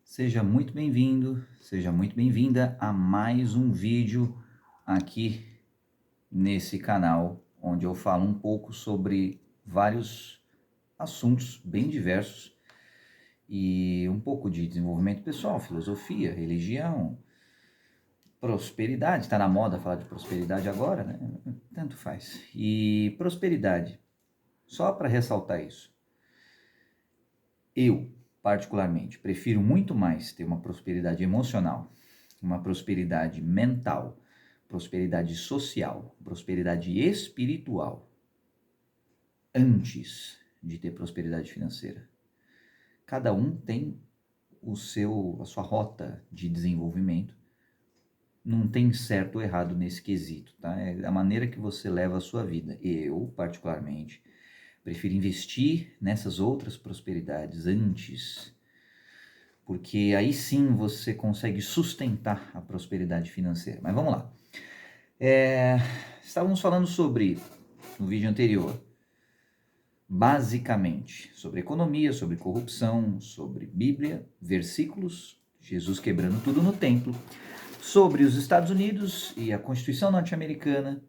Seja muito bem-vindo, seja muito bem-vinda a mais um vídeo aqui nesse canal, onde eu falo um pouco sobre vários assuntos bem diversos e um pouco de desenvolvimento pessoal, filosofia, religião, prosperidade. Está na moda falar de prosperidade agora, né? Tanto faz. E prosperidade, só para ressaltar isso, eu, particularmente, prefiro muito mais ter uma prosperidade emocional, uma prosperidade mental, prosperidade social, prosperidade espiritual, antes de ter prosperidade financeira. Cada um tem a sua rota de desenvolvimento. Não tem certo ou errado nesse quesito, tá? É a maneira que você leva a sua vida. Eu, particularmente, prefiro investir nessas outras prosperidades antes, porque aí sim você consegue sustentar a prosperidade financeira. Mas vamos lá. Estávamos falando sobre, no vídeo anterior, basicamente, sobre economia, sobre corrupção, sobre Bíblia, versículos, Jesus quebrando tudo no templo, sobre os Estados Unidos e a Constituição norte-americana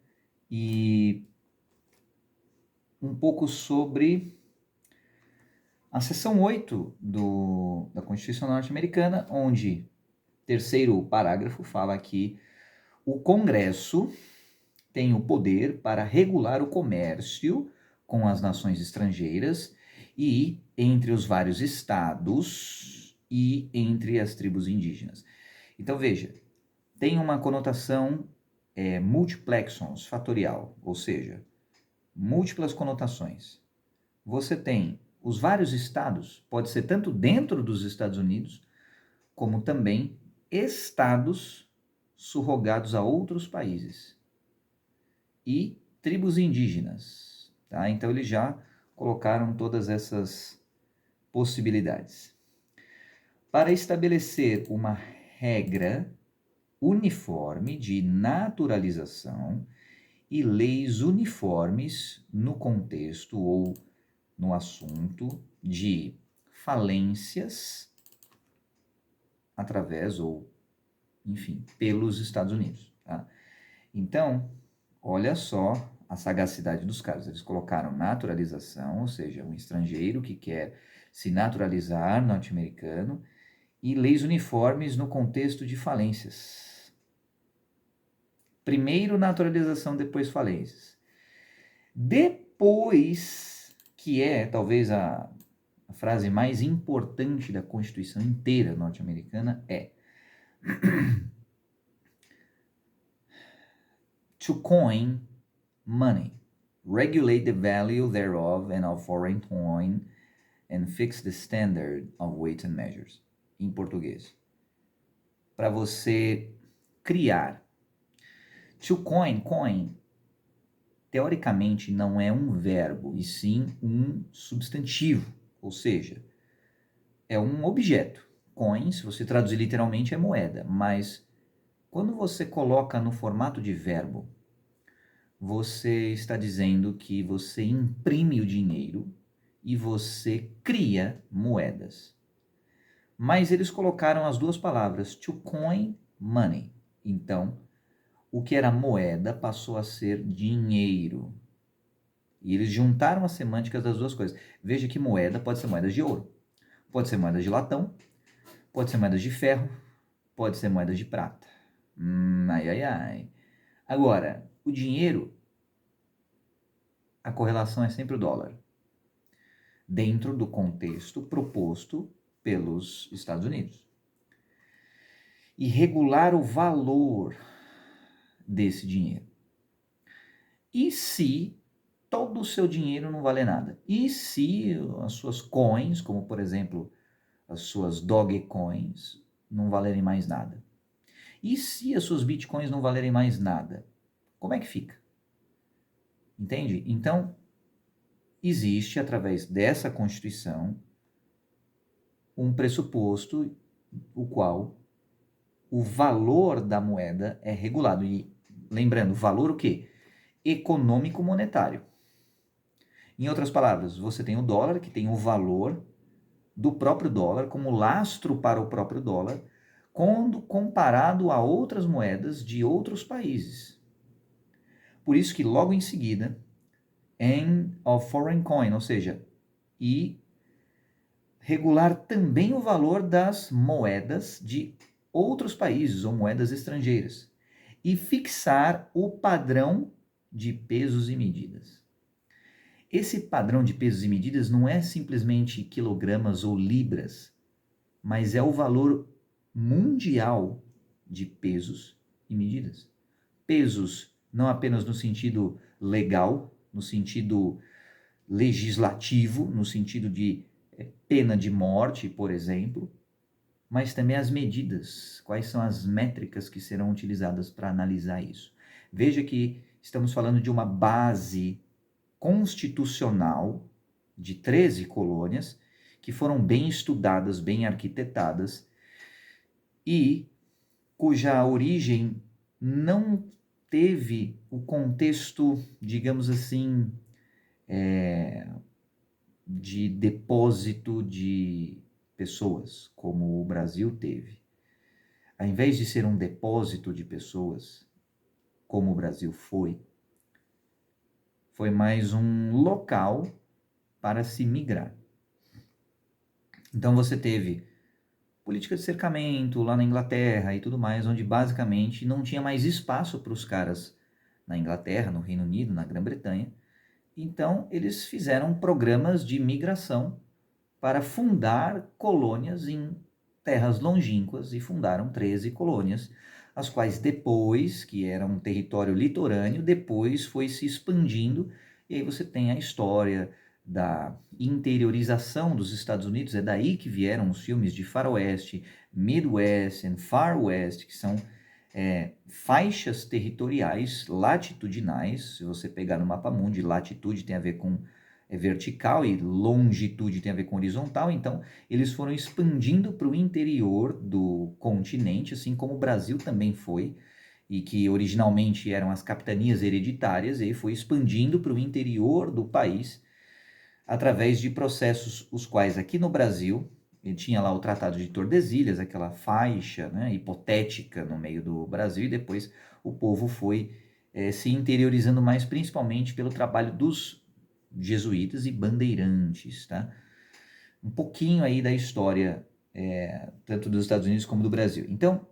e um pouco sobre a seção 8 da Constituição norte-americana, onde terceiro parágrafo fala que o Congresso tem o poder para regular o comércio com as nações estrangeiras e entre os vários estados e entre as tribos indígenas. Então veja, tem uma conotação multiplexons, fatorial, ou seja, múltiplas conotações. Você tem os vários estados, pode ser tanto dentro dos Estados Unidos, como também estados subrogados a outros países e tribos indígenas, tá? Então eles já colocaram todas essas possibilidades. Para estabelecer uma regra uniforme de naturalização e leis uniformes no contexto ou no assunto de falências através ou, enfim, pelos Estados Unidos, tá? Então, olha só a sagacidade dos caras. Eles colocaram naturalização, ou seja, um estrangeiro que quer se naturalizar norte-americano, e leis uniformes no contexto de falências. Primeiro naturalização, depois falências. Depois, que é talvez a frase mais importante da Constituição inteira norte-americana, é to coin money, regulate the value thereof and of foreign coin, and fix the standard of weights and measures. Em português. Para você criar. To coin, teoricamente não é um verbo, e sim um substantivo, ou seja, é um objeto. Coin, se você traduzir literalmente, é moeda, mas quando você coloca no formato de verbo, você está dizendo que você imprime o dinheiro e você cria moedas. Mas eles colocaram as duas palavras, to coin money. Então, o que era moeda passou a ser dinheiro. E eles juntaram as semânticas das duas coisas. Veja que moeda pode ser moedas de ouro, pode ser moedas de latão, pode ser moedas de ferro, pode ser moedas de prata. Ai. Agora, o dinheiro, a correlação é sempre o dólar, dentro do contexto proposto pelos Estados Unidos. E regular o valor desse dinheiro. E se todo o seu dinheiro não vale nada? E se as suas coins, como por exemplo as suas Dogecoins, não valerem mais nada? E se as suas Bitcoins não valerem mais nada? Como é que fica? Entende? Então, existe, através dessa Constituição, um pressuposto, o qual o valor da moeda é regulado. E, lembrando, valor o quê? Econômico monetário. Em outras palavras, você tem o dólar, que tem o valor do próprio dólar, como lastro para o próprio dólar, quando comparado a outras moedas de outros países. Por isso que logo em seguida, of foreign coin, ou seja, e regular também o valor das moedas de outros países ou moedas estrangeiras e fixar o padrão de pesos e medidas. Esse padrão de pesos e medidas não é simplesmente quilogramas ou libras, mas é o valor mundial de pesos e medidas. Pesos não apenas no sentido legal, no sentido legislativo, no sentido de pena de morte, por exemplo, mas também as medidas, quais são as métricas que serão utilizadas para analisar isso. Veja que estamos falando de uma base constitucional de 13 colônias que foram bem estudadas, bem arquitetadas e cuja origem não teve o contexto, digamos assim, de depósito de pessoas, como o Brasil teve. Ao invés de ser um depósito de pessoas, como o Brasil foi mais um local para se migrar. Então você teve política de cercamento lá na Inglaterra e tudo mais, onde basicamente não tinha mais espaço para os caras na Inglaterra, no Reino Unido, na Grã-Bretanha. Então eles fizeram programas de migração para fundar colônias em terras longínquas e fundaram 13 colônias, as quais depois, que era um território litorâneo, depois foi se expandindo, e aí você tem a história da interiorização dos Estados Unidos, é daí que vieram os filmes de faroeste, Midwest e Far West, que são faixas territoriais latitudinais. Se você pegar no mapa mundi, latitude tem a ver com vertical e longitude tem a ver com horizontal, então eles foram expandindo para o interior do continente, assim como o Brasil também foi, e que originalmente eram as capitanias hereditárias, e foi expandindo para o interior do país através de processos, os quais aqui no Brasil, ele tinha lá o Tratado de Tordesilhas, aquela faixa, né, hipotética no meio do Brasil, e depois o povo foi se interiorizando mais, principalmente pelo trabalho dos jesuítas e bandeirantes, tá? Um pouquinho aí da história, tanto dos Estados Unidos como do Brasil. Então,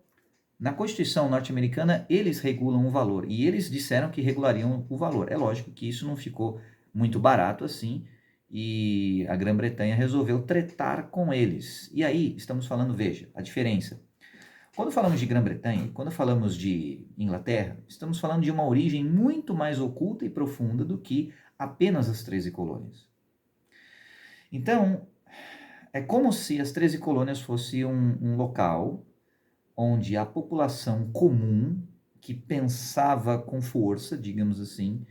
na Constituição norte-americana, eles regulam o valor, e eles disseram que regulariam o valor. É lógico que isso não ficou muito barato assim, e a Grã-Bretanha resolveu tretar com eles. E aí, estamos falando, veja, a diferença. Quando falamos de Grã-Bretanha, quando falamos de Inglaterra, estamos falando de uma origem muito mais oculta e profunda do que apenas as 13 colônias. Então, é como se as 13 colônias fossem um local onde a população comum, que pensava com força, digamos assim,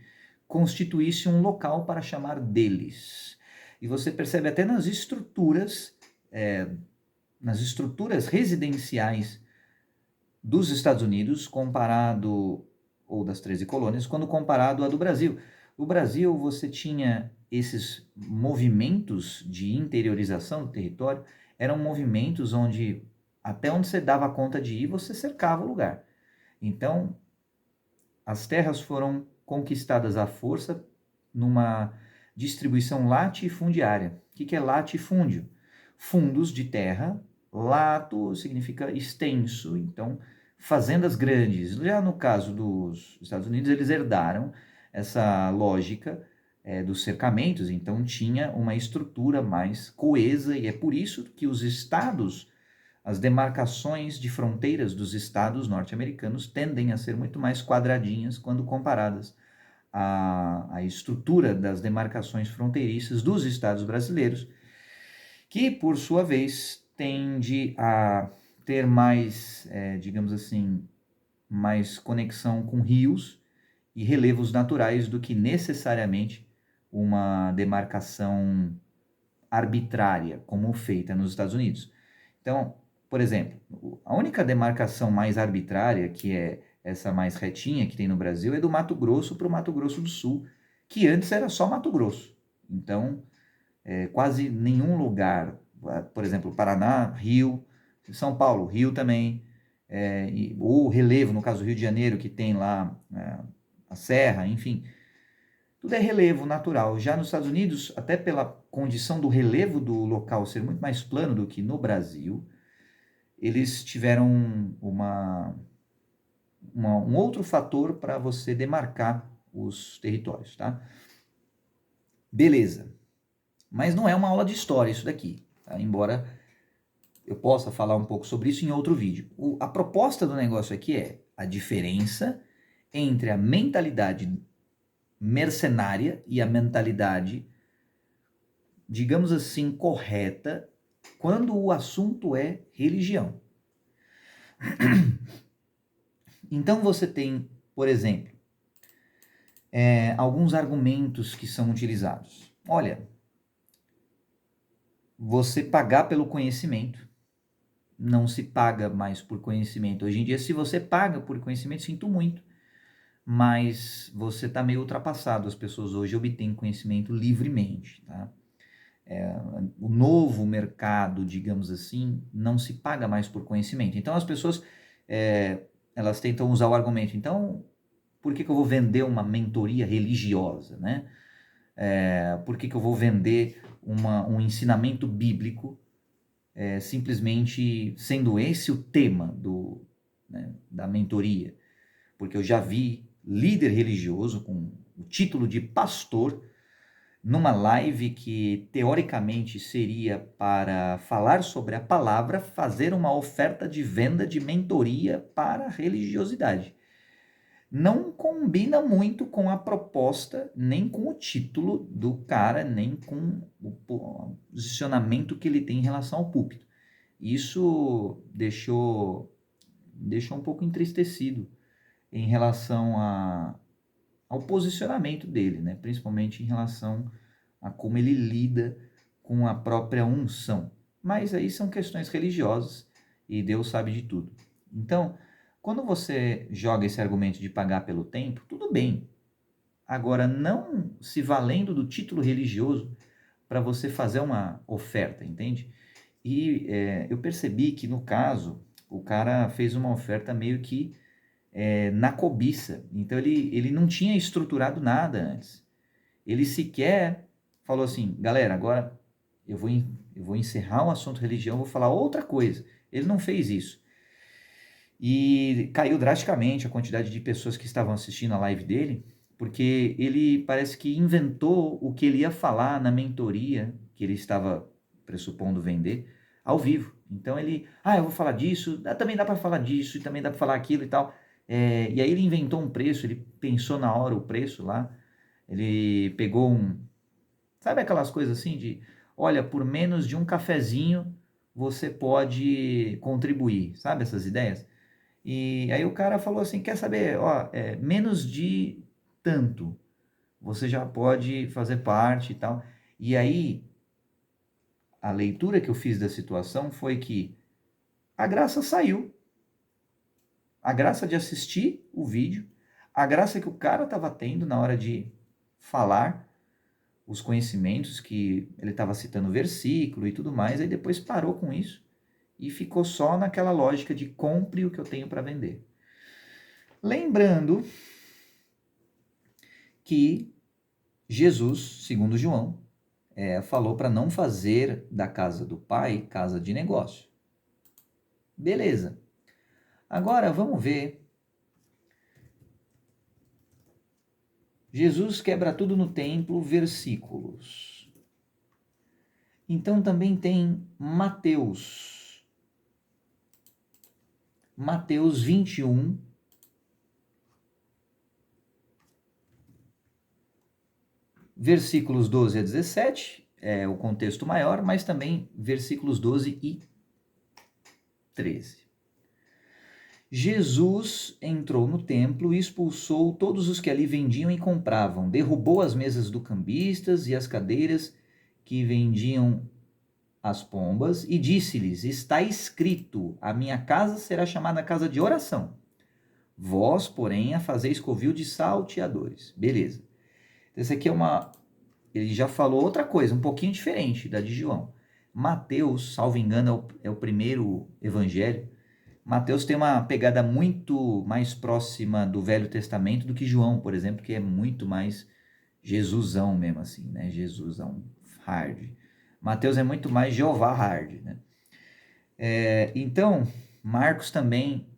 constituísse um local para chamar deles. E você percebe até nas estruturas residenciais dos Estados Unidos, comparado, ou das 13 colônias, quando comparado à do Brasil. No Brasil, você tinha esses movimentos de interiorização do território, eram movimentos onde, até onde você dava conta de ir, você cercava o lugar. Então, as terras foram conquistadas à força numa distribuição latifundiária. O que é latifúndio? Fundos de terra, lato significa extenso, então fazendas grandes. Já no caso dos Estados Unidos, eles herdaram essa lógica dos cercamentos, então tinha uma estrutura mais coesa, e é por isso que os estados, as demarcações de fronteiras dos estados norte-americanos tendem a ser muito mais quadradinhas quando comparadas à estrutura das demarcações fronteiriças dos estados brasileiros, que, por sua vez, tende a ter mais, digamos assim, mais conexão com rios e relevos naturais do que necessariamente uma demarcação arbitrária, como feita nos Estados Unidos. Então, por exemplo, a única demarcação mais arbitrária, que é essa mais retinha que tem no Brasil, é do Mato Grosso para o Mato Grosso do Sul, que antes era só Mato Grosso. Então, quase nenhum lugar por exemplo, Paraná, Rio, São Paulo, Rio também, o relevo, no caso do Rio de Janeiro, que tem lá a serra, enfim, tudo é relevo natural. Já nos Estados Unidos, até pela condição do relevo do local ser muito mais plano do que no Brasil, eles tiveram um outro fator para você demarcar os territórios, tá? Beleza. Mas não é uma aula de história isso daqui, tá? Embora eu possa falar um pouco sobre isso em outro vídeo. A proposta do negócio aqui é a diferença entre a mentalidade mercenária e a mentalidade, digamos assim, correta, quando o assunto é religião. Então você tem, por exemplo, alguns argumentos que são utilizados. Olha, você pagar pelo conhecimento, não se paga mais por conhecimento. Hoje em dia, se você paga por conhecimento, sinto muito, mas você está meio ultrapassado. As pessoas hoje obtêm conhecimento livremente, tá? O novo mercado, digamos assim, não se paga mais por conhecimento. Então as pessoas elas tentam usar o argumento. Então, por que eu vou vender uma mentoria religiosa, né? Por que eu vou vender um ensinamento bíblico simplesmente sendo esse o tema da mentoria? Porque eu já vi líder religioso com o título de pastor numa live que teoricamente seria para falar sobre a palavra, fazer uma oferta de venda de mentoria para a religiosidade. Não combina muito com a proposta, nem com o título do cara, nem com o posicionamento que ele tem em relação ao púlpito. Isso deixou um pouco entristecido em relação ao posicionamento dele, né? Principalmente em relação a como ele lida com a própria unção. Mas aí são questões religiosas e Deus sabe de tudo. Então, quando você joga esse argumento de pagar pelo tempo, tudo bem. Agora, não se valendo do título religioso para você fazer uma oferta, entende? E eu percebi que, no caso, o cara fez uma oferta meio que na cobiça. Então, ele não tinha estruturado nada antes. Ele sequer falou assim, galera, agora eu vou encerrar o assunto religião, vou falar outra coisa. Ele não fez isso. E caiu drasticamente a quantidade de pessoas que estavam assistindo a live dele, porque ele parece que inventou o que ele ia falar na mentoria que ele estava pressupondo vender ao vivo. Então eu vou falar disso, também dá para falar disso, e também dá para falar aquilo e tal. E aí ele inventou um preço, ele pensou na hora o preço lá, ele pegou sabe aquelas coisas assim de, olha, por menos de um cafezinho você pode contribuir, sabe essas ideias? E aí o cara falou assim, quer saber, ó, menos de tanto, você já pode fazer parte e tal. E aí, a leitura que eu fiz da situação foi que a graça saiu, a graça de assistir o vídeo, a graça que o cara estava tendo na hora de falar, os conhecimentos que ele estava citando versículo e tudo mais, aí depois parou com isso e ficou só naquela lógica de compre o que eu tenho para vender. Lembrando que Jesus, segundo João, falou para não fazer da casa do pai casa de negócio. Beleza. Agora vamos ver. Jesus quebra tudo no templo, versículos. Então também tem Mateus. Mateus 21, versículos 12 a 17, é o contexto maior, mas também versículos 12 e 13. Jesus entrou no templo e expulsou todos os que ali vendiam e compravam, derrubou as mesas dos cambistas e as cadeiras que vendiam as pombas e disse-lhes, está escrito, a minha casa será chamada casa de oração. Vós, porém, a fazeis covil de salteadores. Beleza. Esse aqui ele já falou outra coisa, um pouquinho diferente da de João. Mateus, salvo engano, é o primeiro evangelho. Mateus tem uma pegada muito mais próxima do Velho Testamento do que João, por exemplo, que é muito mais Jesusão mesmo assim, né? Jesusão hard. Mateus é muito mais Jeová hard, né? Então, Marcos também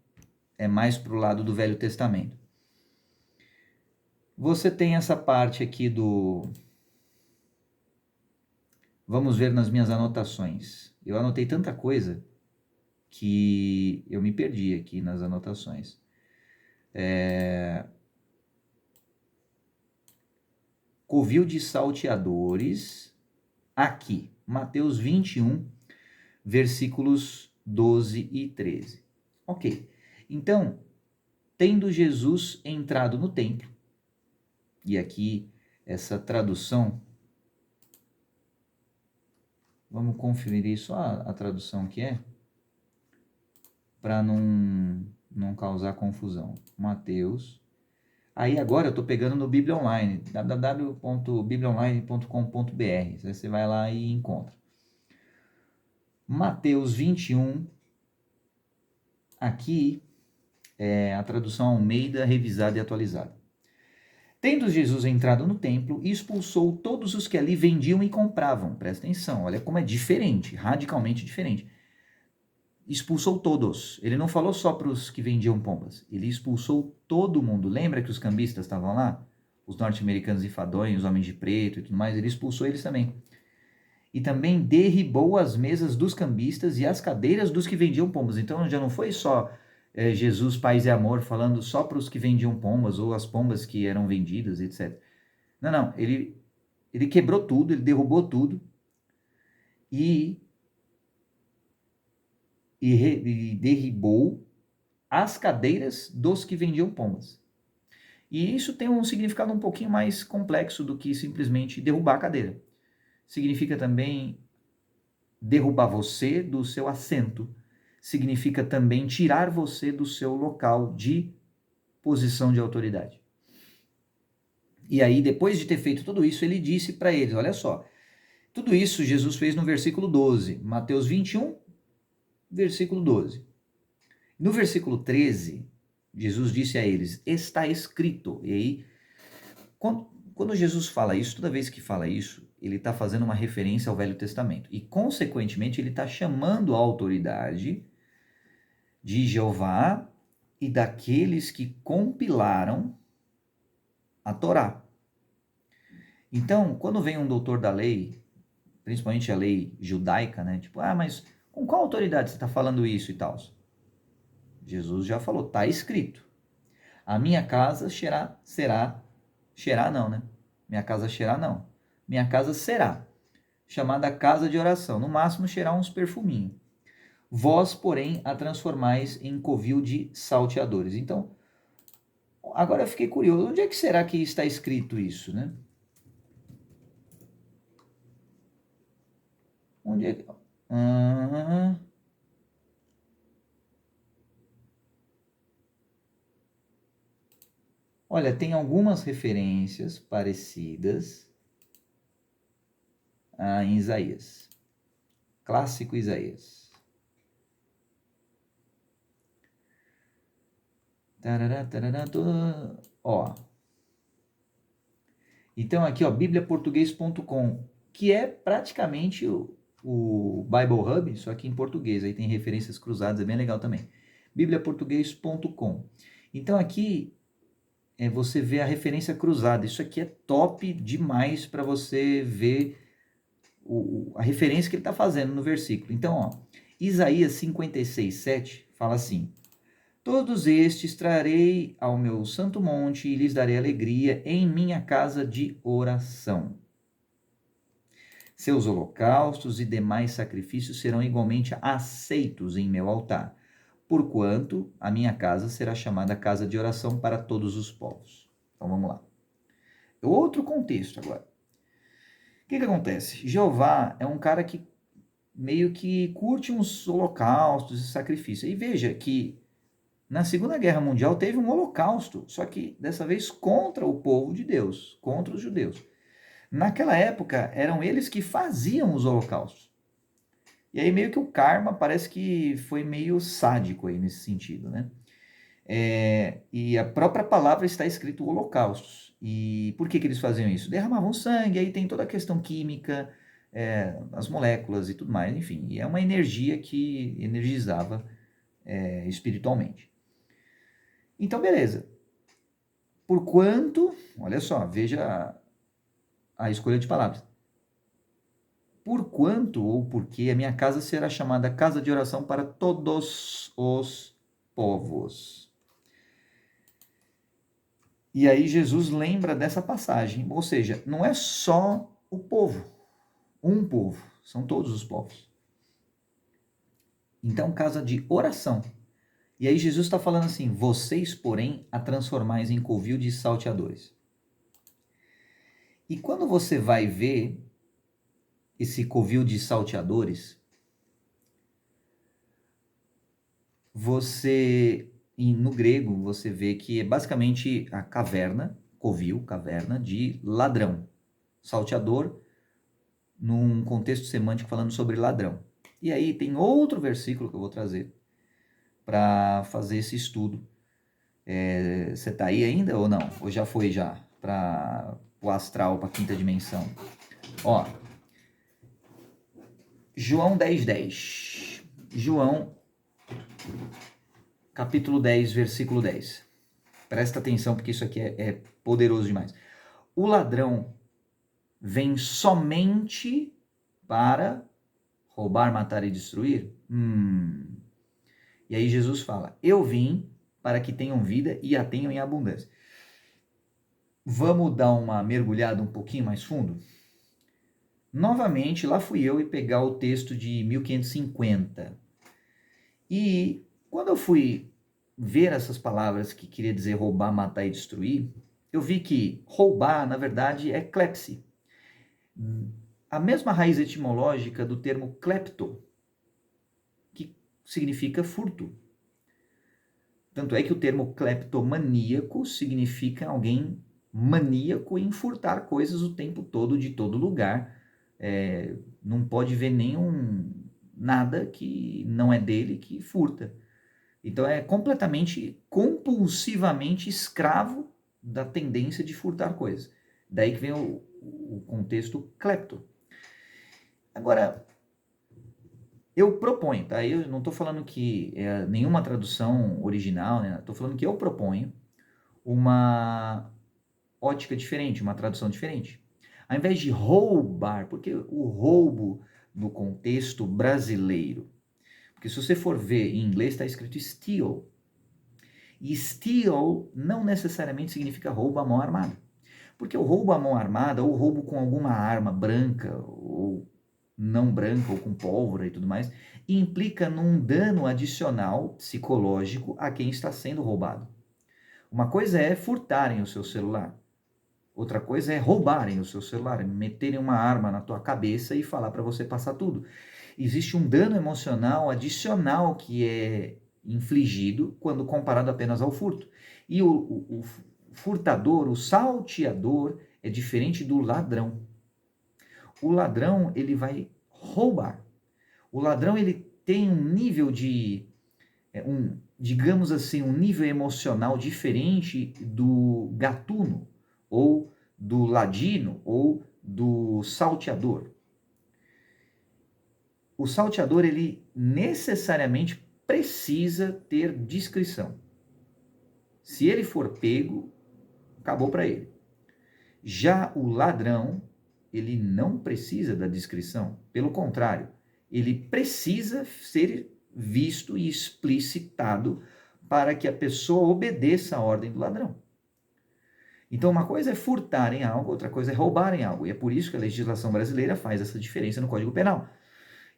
é mais para o lado do Velho Testamento. Você tem essa parte aqui do... Vamos ver nas minhas anotações. Eu anotei tanta coisa que eu me perdi aqui nas anotações. Covil de salteadores, aqui, Mateus 21, versículos 12 e 13. Ok, então, tendo Jesus entrado no templo, e aqui essa tradução, vamos conferir só a tradução que é, para não causar confusão. Mateus. Aí agora eu estou pegando no Bíblia Online, www.bibliaonline.com.br. Você vai lá e encontra. Mateus 21, aqui é a tradução Almeida revisada e atualizada. Tendo Jesus entrado no templo, expulsou todos os que ali vendiam e compravam. Presta atenção, olha como é diferente, radicalmente diferente. Expulsou todos. Ele não falou só para os que vendiam pombas. Ele expulsou todo mundo. Lembra que os cambistas estavam lá? Os norte-americanos enfadonhos, os homens de preto e tudo mais. Ele expulsou eles também. E também derribou as mesas dos cambistas e as cadeiras dos que vendiam pombas. Então já não foi só Jesus, paz e amor, falando só para os que vendiam pombas ou as pombas que eram vendidas, etc. Não. Ele quebrou tudo, ele derrubou tudo e derribou as cadeiras dos que vendiam pombas. E isso tem um significado um pouquinho mais complexo do que simplesmente derrubar a cadeira. Significa também derrubar você do seu assento. Significa também tirar você do seu local de posição de autoridade. E aí, depois de ter feito tudo isso, ele disse para eles, olha só, tudo isso Jesus fez no versículo 12, Mateus 21, versículo 12. No versículo 13, Jesus disse a eles, está escrito. E aí, quando Jesus fala isso, toda vez que fala isso, ele está fazendo uma referência ao Velho Testamento. E, consequentemente, ele está chamando a autoridade de Jeová e daqueles que compilaram a Torá. Então, quando vem um doutor da lei, principalmente a lei judaica, né? Tipo, mas com qual autoridade você está falando isso e tal? Jesus já falou, está escrito. A minha casa será não, né? Minha casa será não. Minha casa será chamada casa de oração. No máximo cheirar uns perfuminhos. Vós, porém, a transformais em covil de salteadores. Então, agora eu fiquei curioso. Onde é que será que está escrito isso, né? Onde é que... Olha, tem algumas referências parecidas em Isaías. Clássico Isaías. Ó. Então aqui, ó, bibliaportuguês.com, que é praticamente o Bible Hub, só que em português. Aí tem referências cruzadas, é bem legal também. bibliaportuguês.com. Então aqui você vê a referência cruzada. Isso aqui é top demais para você ver a referência que ele está fazendo no versículo. Então, ó, Isaías 56:7 fala assim: todos estes trarei ao meu santo monte e lhes darei alegria em minha casa de oração. Seus holocaustos e demais sacrifícios serão igualmente aceitos em meu altar, porquanto a minha casa será chamada casa de oração para todos os povos. Então vamos lá. Outro contexto agora. O que acontece? Jeová é um cara que meio que curte uns holocaustos e sacrifícios. E veja que na Segunda Guerra Mundial teve um holocausto, só que dessa vez contra o povo de Deus, contra os judeus. Naquela época eram eles que faziam os holocaustos. E aí meio que o karma parece que foi meio sádico aí nesse sentido, né? E a própria palavra está escrito holocaustos. E por que que eles faziam isso? Derramavam sangue, aí tem toda a questão química, as moléculas e tudo mais, enfim. E é uma energia que energizava espiritualmente. Então, beleza. Porquanto, olha só, veja a escolha de palavras. Porquanto ou porque a minha casa será chamada casa de oração para todos os povos. E aí Jesus lembra dessa passagem, ou seja, não é só o povo, um povo, são todos os povos. Então, casa de oração. E aí Jesus está falando assim, vocês, porém, a transformais em covil de salteadores. E quando você vai ver esse covil de salteadores, no grego, você vê que é basicamente a caverna, covil, caverna de ladrão. Salteador, num contexto semântico falando sobre ladrão. E aí tem outro versículo que eu vou trazer para fazer esse estudo. Você está aí ainda ou não? Ou já foi já para o astral, para a quinta dimensão? Ó, João 10:10. João, capítulo 10, versículo 10. Presta atenção porque isso aqui é poderoso demais. O ladrão vem somente para roubar, matar e destruir? E aí Jesus fala, eu vim para que tenham vida e a tenham em abundância. Vamos dar uma mergulhada um pouquinho mais fundo? Novamente, lá fui eu e pegar o texto de 1550. E quando eu fui ver essas palavras que queria dizer roubar, matar e destruir, eu vi que roubar, na verdade, é klepsi. A mesma raiz etimológica do termo klepto, que significa furto. Tanto é que o termo kleptomaníaco significa alguém maníaco em furtar coisas o tempo todo, de todo lugar. Não pode ver nada que não é dele que furta. Então é completamente, compulsivamente escravo da tendência de furtar coisas. Daí que vem o contexto klepto. Agora, eu proponho, tá? Eu não estou falando que é nenhuma tradução original, né? Estou falando que eu proponho uma ótica diferente, uma tradução diferente. Ao invés de roubar, porque o roubo no contexto brasileiro, porque se você for ver em inglês está escrito steal, e steal não necessariamente significa roubo à mão armada, porque o roubo à mão armada ou roubo com alguma arma branca ou não branca ou com pólvora e tudo mais, implica num dano adicional psicológico a quem está sendo roubado. Uma coisa é furtarem o seu celular. Outra coisa é roubarem o seu celular, meterem uma arma na tua cabeça e falar para você passar tudo. Existe um dano emocional adicional que é infligido quando comparado apenas ao furto. E o furtador, o salteador, é diferente do ladrão. O ladrão, ele vai roubar. O ladrão, ele tem um nível de, digamos assim, um nível emocional diferente do gatuno, ou do ladino, ou do salteador. O salteador, ele necessariamente precisa ter discrição. Se ele for pego, acabou para ele. Já o ladrão, ele não precisa da discrição. Pelo contrário, ele precisa ser visto e explicitado para que a pessoa obedeça a ordem do ladrão. Então, uma coisa é furtarem algo, outra coisa é roubarem algo. E é por isso que a legislação brasileira faz essa diferença no Código Penal.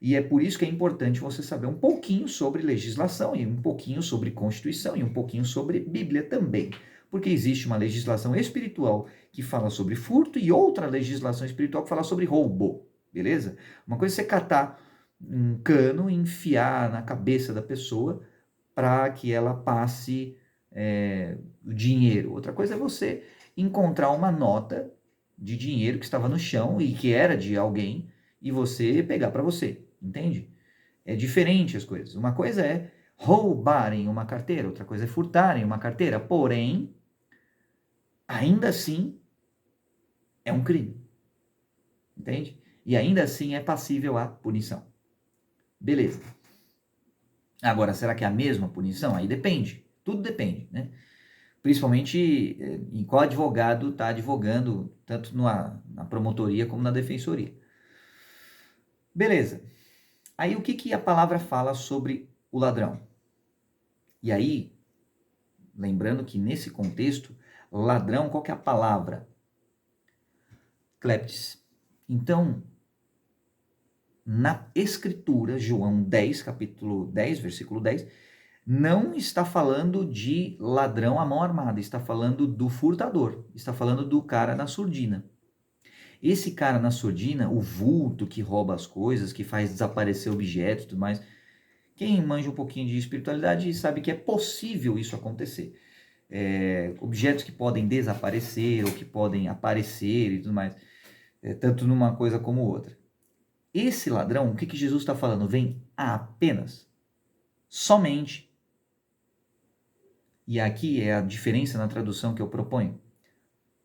E é por isso que é importante você saber um pouquinho sobre legislação e um pouquinho sobre Constituição e um pouquinho sobre Bíblia também. Porque existe uma legislação espiritual que fala sobre furto e outra legislação espiritual que fala sobre roubo, beleza? Uma coisa é você catar um cano e enfiar na cabeça da pessoa para que ela passe o dinheiro. Outra coisa é você encontrar uma nota de dinheiro que estava no chão e que era de alguém e você pegar para você, entende? É diferente as coisas. Uma coisa é roubarem uma carteira, outra coisa é furtarem uma carteira, porém, ainda assim, é um crime. Entende? E ainda assim é passível à punição. Beleza. Agora, será que é a mesma punição? Aí depende. Tudo depende, né? Principalmente em qual advogado está advogando, tanto na promotoria como na defensoria. Beleza. Aí o que a palavra fala sobre o ladrão? E aí, lembrando que nesse contexto, ladrão, qual que é a palavra? Cleptes. Então, na escritura, João 10, capítulo 10, versículo 10, não está falando de ladrão à mão armada, está falando do furtador, está falando do cara na surdina. Esse cara na surdina, o vulto que rouba as coisas, que faz desaparecer objetos e tudo mais, quem manja um pouquinho de espiritualidade sabe que é possível isso acontecer. Objetos que podem desaparecer ou que podem aparecer e tudo mais, tanto numa coisa como outra. Esse ladrão, o que Jesus está falando? Vem apenas, somente, e aqui é a diferença na tradução que eu proponho,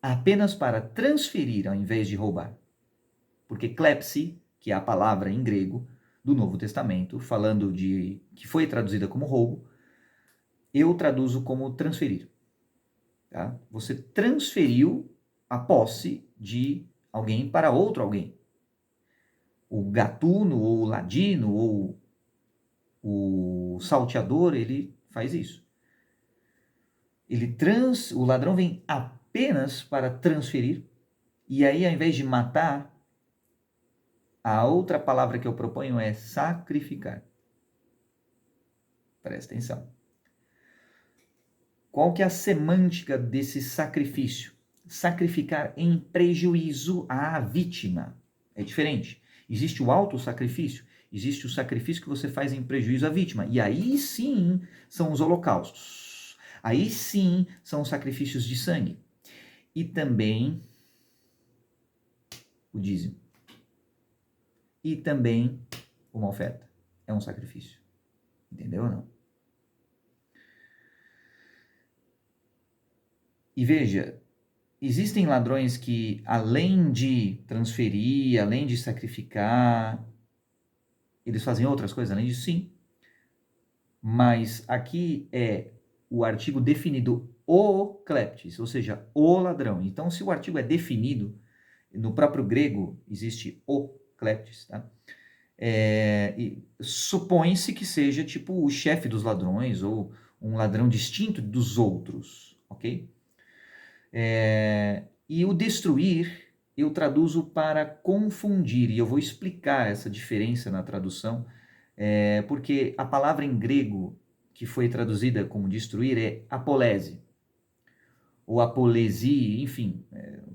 apenas para transferir ao invés de roubar. Porque klepsi, que é a palavra em grego do Novo Testamento, falando de que foi traduzida como roubo, eu traduzo como transferir. Tá? Você transferiu a posse de alguém para outro alguém. O gatuno, ou o ladino, ou o salteador, ele faz isso. O ladrão vem apenas para transferir, e aí ao invés de matar, a outra palavra que eu proponho é sacrificar. Presta atenção. Qual que é a semântica desse sacrifício? Sacrificar em prejuízo à vítima. É diferente. Existe o autossacrifício, existe o sacrifício que você faz em prejuízo à vítima. E aí sim são os holocaustos. Aí sim são os sacrifícios de sangue. E também o dízimo. E também uma oferta. É um sacrifício. Entendeu ou não? E veja, existem ladrões que, além de transferir, além de sacrificar, eles fazem outras coisas além disso? Sim. Mas aqui é o artigo definido o kleptis, ou seja, o ladrão. Então, se o artigo é definido, no próprio grego existe o kleptis, tá? Supõe-se que seja tipo o chefe dos ladrões ou um ladrão distinto dos outros, ok? E o destruir eu traduzo para confundir, e eu vou explicar essa diferença na tradução, porque a palavra em grego que foi traduzida como destruir é apolese, ou apolesi, enfim,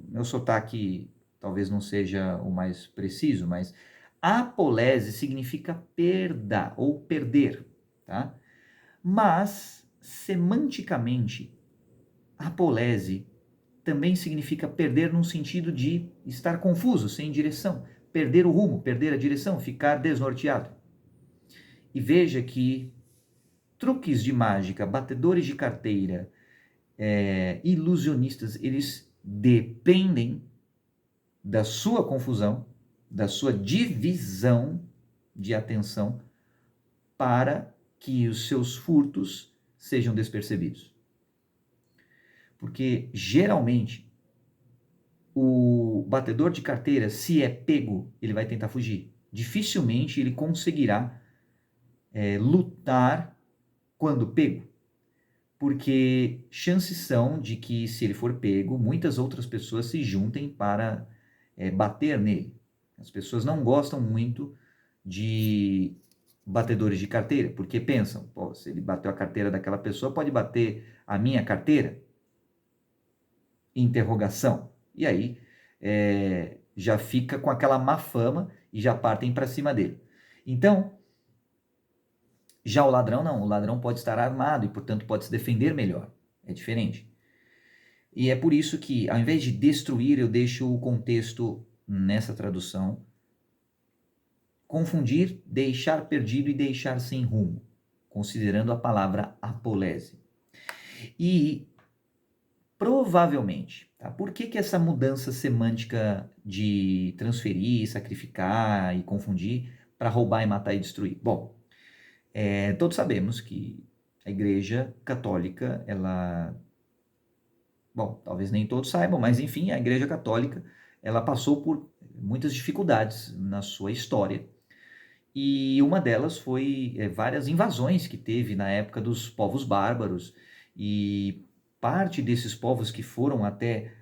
meu sotaque talvez não seja o mais preciso, mas apolese significa perda ou perder, tá? Mas, semanticamente, apolese também significa perder num sentido de estar confuso, sem direção, perder o rumo, perder a direção, ficar desnorteado. E veja que truques de mágica, batedores de carteira, ilusionistas, eles dependem da sua confusão, da sua divisão de atenção para que os seus furtos sejam despercebidos. Porque geralmente o batedor de carteira, se é pego, ele vai tentar fugir. Dificilmente ele conseguirá lutar quando pego. Porque chances são de que, se ele for pego, muitas outras pessoas se juntem para bater nele. As pessoas não gostam muito de batedores de carteira, porque pensam, pô, se ele bateu a carteira daquela pessoa, pode bater a minha carteira? Interrogação. E aí já fica com aquela má fama e já partem para cima dele. Então, já o ladrão não. O ladrão pode estar armado e, portanto, pode se defender melhor. É diferente. E é por isso que, ao invés de destruir, eu deixo o contexto nessa tradução confundir, deixar perdido e deixar sem rumo, considerando a palavra apolese. E provavelmente, tá? Por que essa mudança semântica de transferir, sacrificar e confundir para roubar e matar e destruir? Bom, todos sabemos que a Igreja Católica, bom, talvez nem todos saibam, mas enfim, a Igreja Católica, ela passou por muitas dificuldades na sua história. E uma delas foi várias invasões que teve na época dos povos bárbaros, e parte desses povos que foram até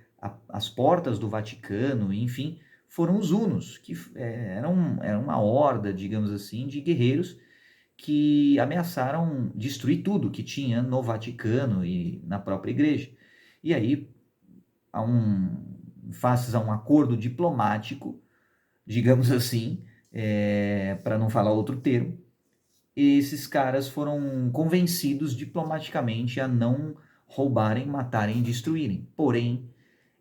as portas do Vaticano, enfim, foram os hunos, que eram uma horda, digamos assim, de guerreiros que ameaçaram destruir tudo que tinha no Vaticano e na própria igreja. E aí, faces a um acordo diplomático, digamos assim, para não falar outro termo, esses caras foram convencidos diplomaticamente a não roubarem, matarem e destruírem. Porém,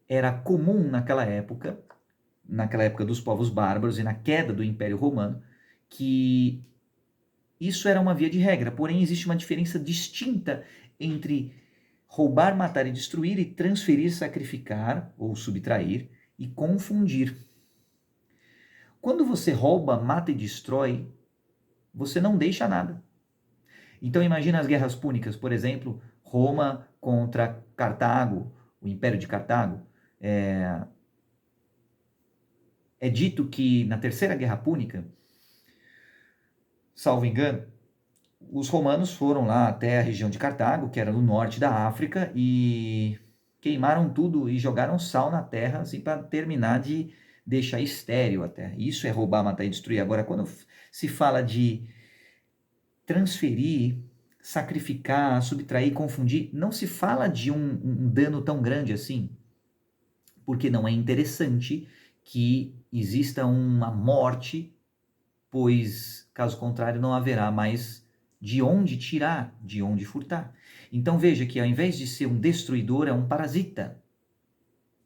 era comum naquela época dos povos bárbaros e na queda do Império Romano, que isso era uma via de regra. Porém, existe uma diferença distinta entre roubar, matar e destruir e transferir, sacrificar ou subtrair e confundir. Quando você rouba, mata e destrói, você não deixa nada. Então imagina as guerras púnicas, por exemplo, Roma contra Cartago, o Império de Cartago. É dito que na Terceira Guerra Púnica, salvo engano, os romanos foram lá até a região de Cartago, que era no norte da África, e queimaram tudo e jogaram sal na terra, assim, para terminar de deixar estéril a terra. Isso é roubar, matar e destruir. Agora, quando se fala de transferir, sacrificar, subtrair, confundir, não se fala de um dano tão grande assim, porque não é interessante que exista uma morte, pois, caso contrário, não haverá mais de onde tirar, de onde furtar. Então veja que ao invés de ser um destruidor, é um parasita,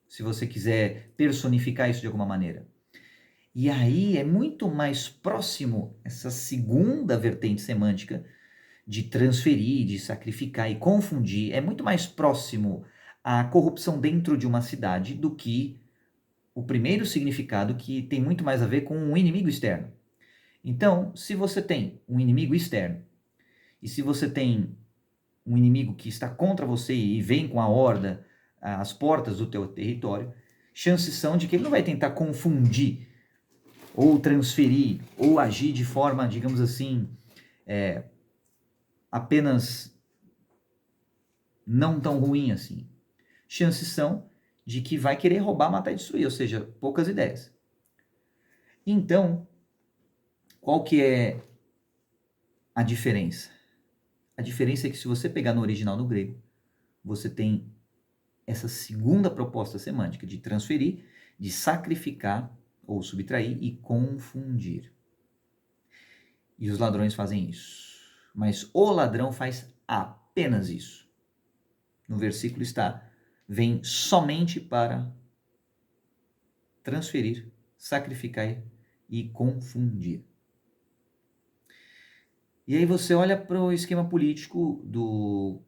se você quiser personificar isso de alguma maneira. E aí é muito mais próximo essa segunda vertente semântica de transferir, de sacrificar e confundir, é muito mais próximo à corrupção dentro de uma cidade do que o primeiro significado, que tem muito mais a ver com um inimigo externo. Então, se você tem um inimigo externo, e se você tem um inimigo que está contra você e vem com a horda às portas do teu território, chances são de que ele não vai tentar confundir, ou transferir, ou agir de forma, digamos assim, apenas não tão ruim assim. Chances são de que vai querer roubar, matar e destruir, ou seja, poucas ideias. Então, qual que é a diferença? A diferença é que se você pegar no original no grego, você tem essa segunda proposta semântica de transferir, de sacrificar ou subtrair e confundir. E os ladrões fazem isso. Mas o ladrão faz apenas isso. No versículo está: vem somente para transferir, sacrificar e confundir. E aí você olha para o esquema político do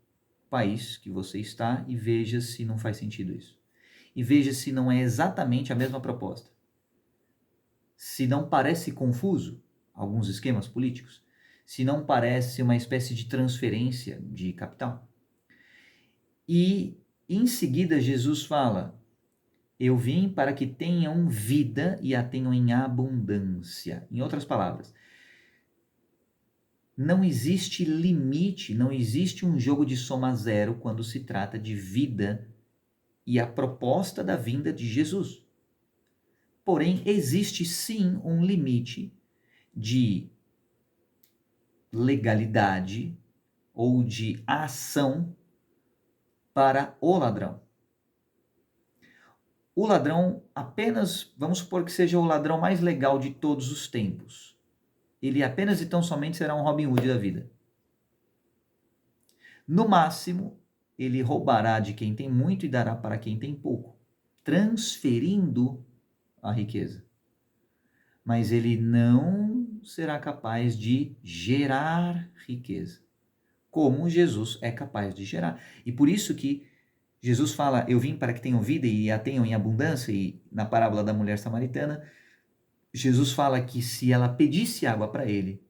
país que você está e veja se não faz sentido isso. E veja se não é exatamente a mesma proposta. Se não parece confuso alguns esquemas políticos, se não parece uma espécie de transferência de capital. E em seguida Jesus fala: eu vim para que tenham vida e a tenham em abundância. Em outras palavras, não existe limite, não existe um jogo de soma zero quando se trata de vida e a proposta da vinda de Jesus. Porém, existe sim um limite de legalidade ou de ação para o ladrão. O ladrão apenas, vamos supor que seja o ladrão mais legal de todos os tempos. Ele apenas e tão somente será um Robin Hood da vida. No máximo, ele roubará de quem tem muito e dará para quem tem pouco, transferindo a riqueza. Mas ele não será capaz de gerar riqueza, como Jesus é capaz de gerar. E por isso que Jesus fala, eu vim para que tenham vida e a tenham em abundância, e na parábola da mulher samaritana, Jesus fala que se ela pedisse água para ele,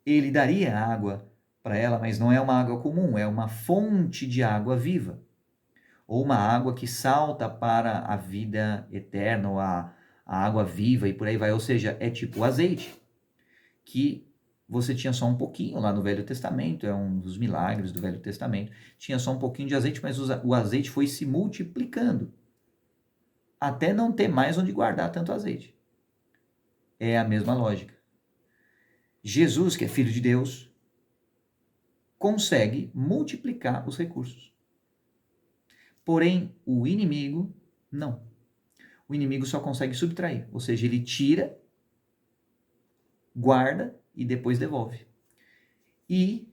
ele daria água para ela, mas não é uma água comum, é uma fonte de água viva, ou uma água que salta para a vida eterna, ou a água viva e por aí vai, ou seja, é tipo o azeite, que você tinha só um pouquinho lá no Velho Testamento, é um dos milagres do Velho Testamento, tinha só um pouquinho de azeite, mas o azeite foi se multiplicando, até não ter mais onde guardar tanto azeite. É a mesma lógica. Jesus, que é filho de Deus, consegue multiplicar os recursos. Porém, o inimigo, não. O inimigo só consegue subtrair, ou seja, ele tira, guarda e depois devolve. E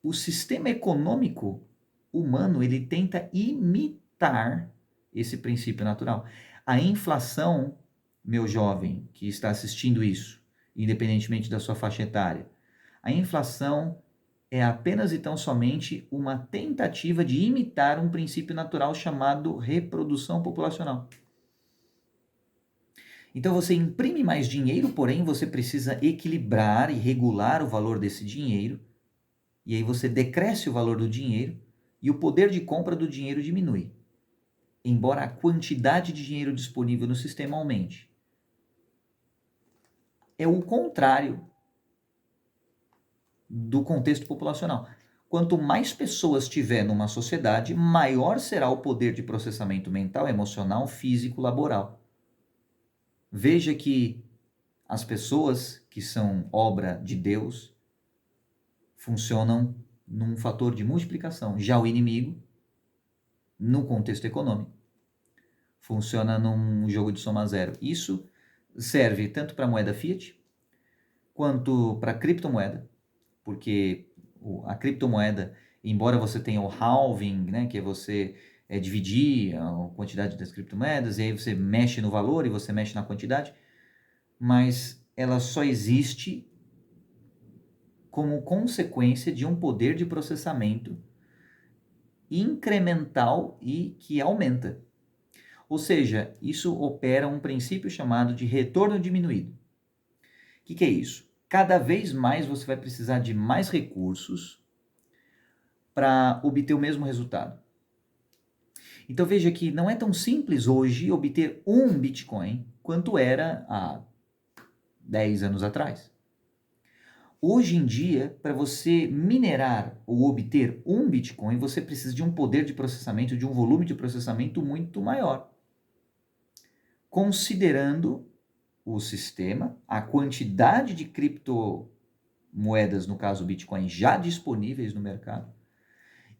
o sistema econômico humano, ele tenta imitar esse princípio natural. A inflação, meu jovem que está assistindo isso, independentemente da sua faixa etária, a inflação é apenas e tão somente uma tentativa de imitar um princípio natural chamado reprodução populacional. Então você imprime mais dinheiro, porém você precisa equilibrar e regular o valor desse dinheiro, e aí você decresce o valor do dinheiro e o poder de compra do dinheiro diminui, embora a quantidade de dinheiro disponível no sistema aumente. É o contrário do contexto populacional. Quanto mais pessoas tiver numa sociedade, maior será o poder de processamento mental, emocional, físico, laboral. Veja que as pessoas que são obra de Deus funcionam num fator de multiplicação. Já o inimigo, no contexto econômico, funciona num jogo de soma zero. Isso serve tanto para a moeda fiat, quanto para a criptomoeda, porque a criptomoeda, embora você tenha o halving, né, que é você dividir a quantidade das criptomoedas, e aí você mexe no valor e você mexe na quantidade, mas ela só existe como consequência de um poder de processamento incremental e que aumenta. Ou seja, isso opera um princípio chamado de retorno diminuído. O que é isso? Cada vez mais você vai precisar de mais recursos para obter o mesmo resultado. Então veja que não é tão simples hoje obter um Bitcoin quanto era há 10 anos atrás. Hoje em dia, para você minerar ou obter um Bitcoin, você precisa de um poder de processamento, de um volume de processamento muito maior. Considerando o sistema, a quantidade de criptomoedas, no caso Bitcoin, já disponíveis no mercado,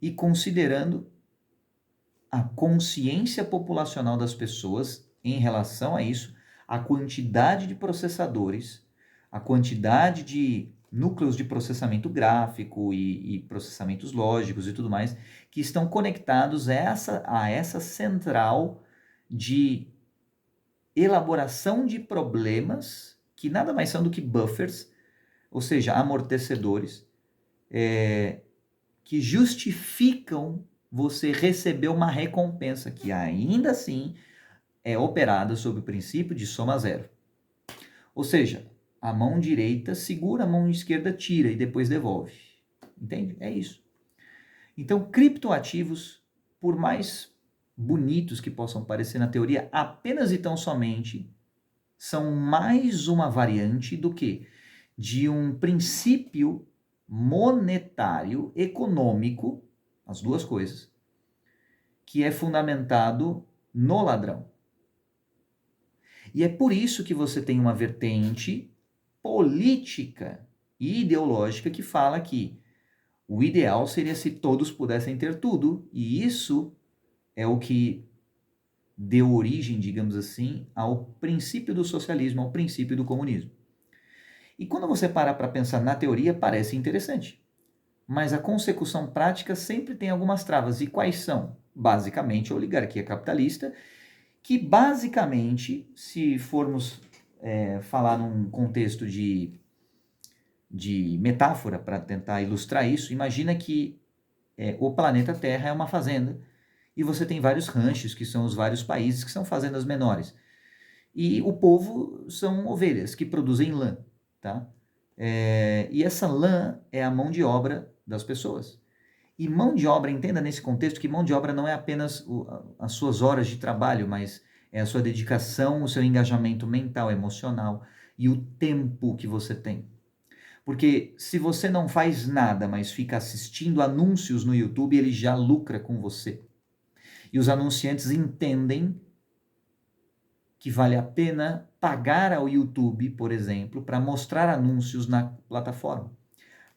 e considerando a consciência populacional das pessoas em relação a isso, a quantidade de processadores, a quantidade de núcleos de processamento gráfico e processamentos lógicos e tudo mais, que estão conectados a essa central de elaboração de problemas, que nada mais são do que buffers, ou seja, amortecedores, que justificam você receber uma recompensa, que ainda assim é operada sob o princípio de soma zero. Ou seja, a mão direita segura, a mão esquerda tira e depois devolve. Entende? É isso. Então, criptoativos, por mais bonitos que possam parecer na teoria, apenas e tão somente são mais uma variante do que de um princípio monetário, econômico, as duas coisas, que é fundamentado no ladrão. E é por isso que você tem uma vertente política e ideológica que fala que o ideal seria se todos pudessem ter tudo, e isso é o que deu origem, digamos assim, ao princípio do socialismo, ao princípio do comunismo. E quando você para pensar na teoria, parece interessante. Mas a consecução prática sempre tem algumas travas. E quais são? Basicamente, a oligarquia capitalista, que basicamente, se formos falar num contexto de de metáfora para tentar ilustrar isso, imagina que o planeta Terra é uma fazenda e você tem vários ranchos, que são os vários países, que são fazendas menores. E o povo são ovelhas que produzem lã, tá? E essa lã é a mão de obra das pessoas. E mão de obra, entenda nesse contexto que mão de obra não é apenas as suas horas de trabalho, mas é a sua dedicação, o seu engajamento mental, emocional e o tempo que você tem. Porque se você não faz nada, mas fica assistindo anúncios no YouTube, ele já lucra com você. E os anunciantes entendem que vale a pena pagar ao YouTube, por exemplo, para mostrar anúncios na plataforma.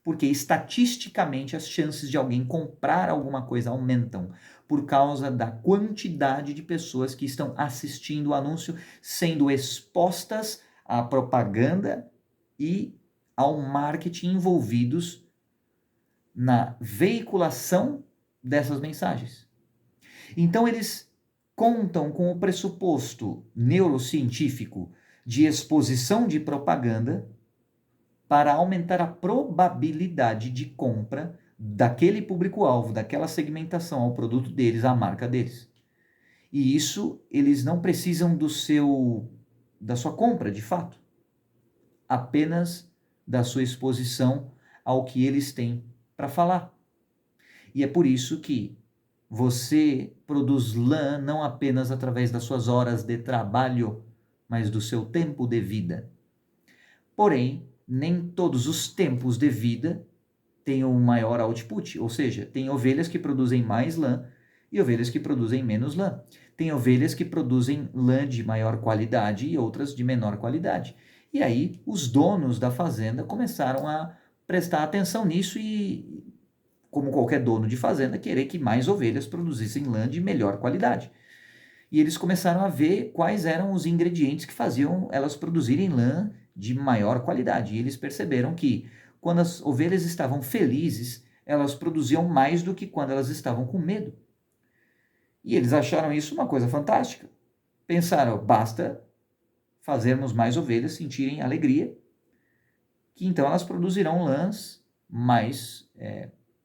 Porque estatisticamente as chances de alguém comprar alguma coisa aumentam por causa da quantidade de pessoas que estão assistindo o anúncio, sendo expostas à propaganda e ao marketing envolvidos na veiculação dessas mensagens. Então eles contam com o pressuposto neurocientífico de exposição de propaganda para aumentar a probabilidade de compra daquele público-alvo, daquela segmentação ao produto deles, à marca deles. E isso eles não precisam da sua compra, de fato, apenas da sua exposição ao que eles têm para falar. E é por isso que você produz lã não apenas através das suas horas de trabalho, mas do seu tempo de vida. Porém, nem todos os tempos de vida têm um maior output, ou seja, tem ovelhas que produzem mais lã e ovelhas que produzem menos lã. Tem ovelhas que produzem lã de maior qualidade e outras de menor qualidade. E aí, os donos da fazenda começaram a prestar atenção nisso e, como qualquer dono de fazenda, querer que mais ovelhas produzissem lã de melhor qualidade. E eles começaram a ver quais eram os ingredientes que faziam elas produzirem lã de maior qualidade. E eles perceberam que quando as ovelhas estavam felizes, elas produziam mais do que quando elas estavam com medo. E eles acharam isso uma coisa fantástica. Pensaram, basta fazermos mais ovelhas sentirem alegria, que então elas produzirão lãs mais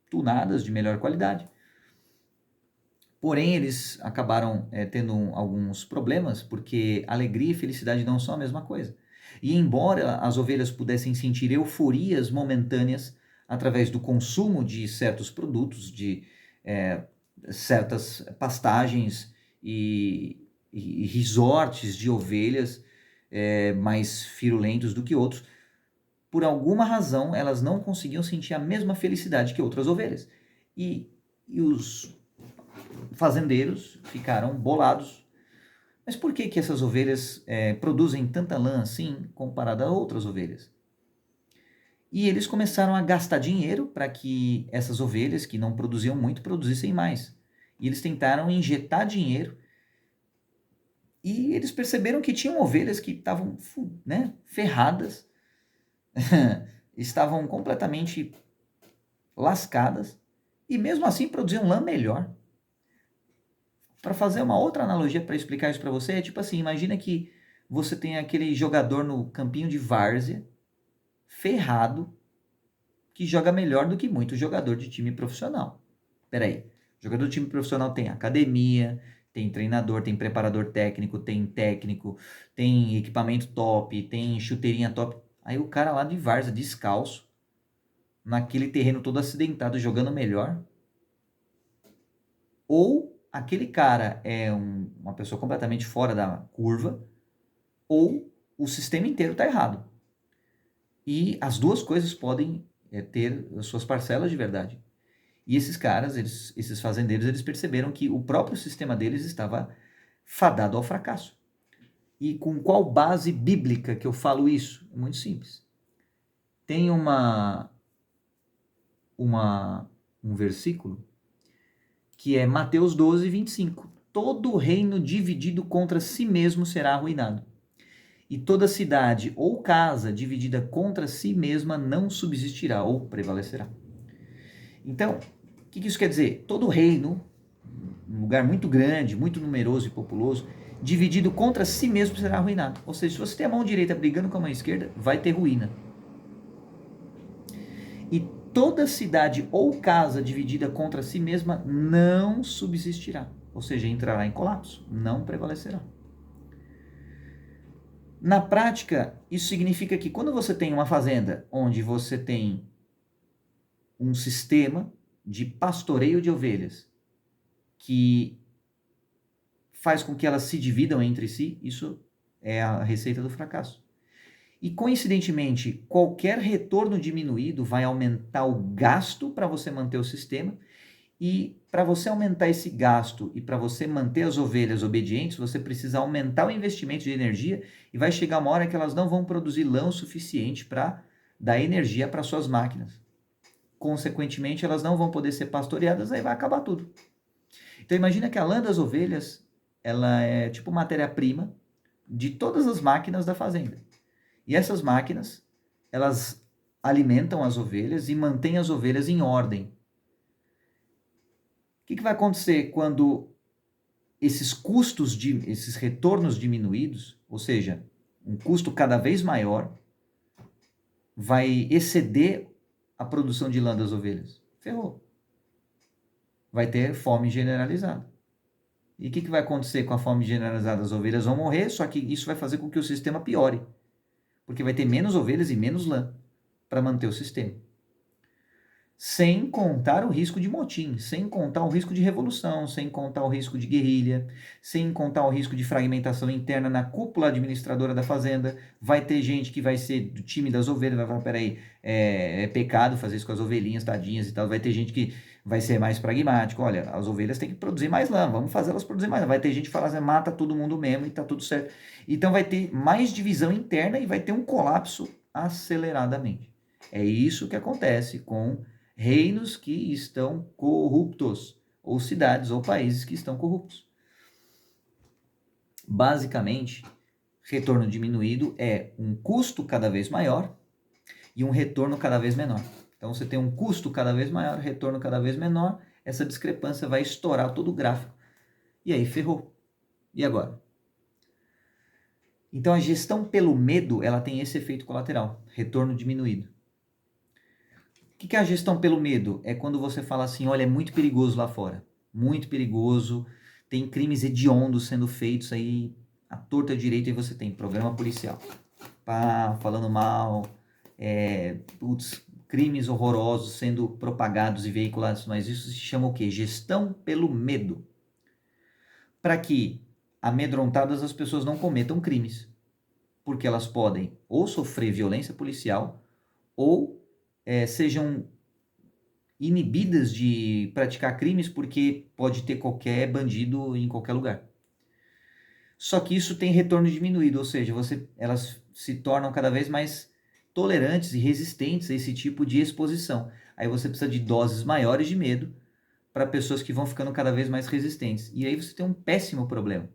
tunadas, de melhor qualidade. Porém, eles acabaram tendo alguns problemas, porque alegria e felicidade não são a mesma coisa. E embora as ovelhas pudessem sentir euforias momentâneas através do consumo de certos produtos, de certas pastagens e resorts de ovelhas mais firulentos do que outros, por alguma razão elas não conseguiam sentir a mesma felicidade que outras ovelhas. E os fazendeiros ficaram bolados. Mas por que essas ovelhas produzem tanta lã assim comparada a outras ovelhas? E eles começaram a gastar dinheiro para que essas ovelhas, que não produziam muito, produzissem mais. E eles tentaram injetar dinheiro e eles perceberam que tinham ovelhas que estavam ferradas, estavam completamente lascadas e mesmo assim produziam lã melhor. Para fazer uma outra analogia para explicar isso para você, é tipo assim, imagina que você tem aquele jogador no campinho de várzea, ferrado, que joga melhor do que muito jogador de time profissional. Peraí, jogador de time profissional tem academia, tem treinador, tem preparador técnico, tem equipamento top, tem chuteirinha top. Aí o cara lá de várzea, descalço, naquele terreno todo acidentado, jogando melhor. Ou aquele cara é uma pessoa completamente fora da curva, ou o sistema inteiro está errado. E as duas coisas podem ter as suas parcelas de verdade. E esses caras, esses fazendeiros, eles perceberam que o próprio sistema deles estava fadado ao fracasso. E com qual base bíblica que eu falo isso? É muito simples. Tem um versículo que é Mateus 12, 25. Todo reino dividido contra si mesmo será arruinado. E toda cidade ou casa dividida contra si mesma não subsistirá ou prevalecerá. Então, o que isso quer dizer? Todo reino, um lugar muito grande, muito numeroso e populoso, dividido contra si mesmo será arruinado. Ou seja, se você tem a mão direita brigando com a mão esquerda, vai ter ruína. toda cidade ou casa dividida contra si mesma não subsistirá, ou seja, entrará em colapso, não prevalecerá. Na prática, isso significa que quando você tem uma fazenda onde você tem um sistema de pastoreio de ovelhas que faz com que elas se dividam entre si, isso é a receita do fracasso. E, coincidentemente, qualquer retorno diminuído vai aumentar o gasto para você manter o sistema. E para você aumentar esse gasto e para você manter as ovelhas obedientes, você precisa aumentar o investimento de energia e vai chegar uma hora que elas não vão produzir lã o suficiente para dar energia para suas máquinas. Consequentemente, elas não vão poder ser pastoreadas, aí vai acabar tudo. Então imagina que a lã das ovelhas, ela é tipo matéria-prima de todas as máquinas da fazenda. E essas máquinas, elas alimentam as ovelhas e mantêm as ovelhas em ordem. O que vai acontecer quando esses custos, esses retornos diminuídos, ou seja, um custo cada vez maior, vai exceder a produção de lã das ovelhas? Ferrou. Vai ter fome generalizada. E o que vai acontecer com a fome generalizada? As ovelhas vão morrer, só que isso vai fazer com que o sistema piore. Porque vai ter menos ovelhas e menos lã para manter o sistema. Sem contar o risco de motim, sem contar o risco de revolução, sem contar o risco de guerrilha, sem contar o risco de fragmentação interna na cúpula administradora da fazenda. Vai ter gente que vai ser do time das ovelhas, vai falar, peraí, é pecado fazer isso com as ovelhinhas, tadinhas e tal. Vai ter gente que vai ser mais pragmático, olha, as ovelhas têm que produzir mais lã, vamos fazer elas produzir mais lã. Vai ter gente que fala assim, mata todo mundo mesmo e tá tudo certo. Então vai ter mais divisão interna e vai ter um colapso aceleradamente. É isso que acontece com reinos que estão corruptos, ou cidades ou países que estão corruptos. Basicamente, retorno diminuído é um custo cada vez maior e um retorno cada vez menor. Então você tem um custo cada vez maior, retorno cada vez menor, essa discrepância vai estourar todo o gráfico. E aí ferrou. E agora? Então a gestão pelo medo, ela tem esse efeito colateral, retorno diminuído. O que é a gestão pelo medo? É quando você fala assim, olha, é muito perigoso lá fora. Muito perigoso. Tem crimes hediondos sendo feitos aí à torta à direita e você tem programa policial. Pá, falando mal. Crimes horrorosos sendo propagados e veiculados. Mas isso se chama o quê? Gestão pelo medo. Para que, amedrontadas, as pessoas não cometam crimes. Porque elas podem ou sofrer violência policial ou sejam inibidas de praticar crimes porque pode ter qualquer bandido em qualquer lugar. Só que isso tem retorno diminuído, ou seja, elas se tornam cada vez mais tolerantes e resistentes a esse tipo de exposição. Aí você precisa de doses maiores de medo para pessoas que vão ficando cada vez mais resistentes. E aí você tem um péssimo problema.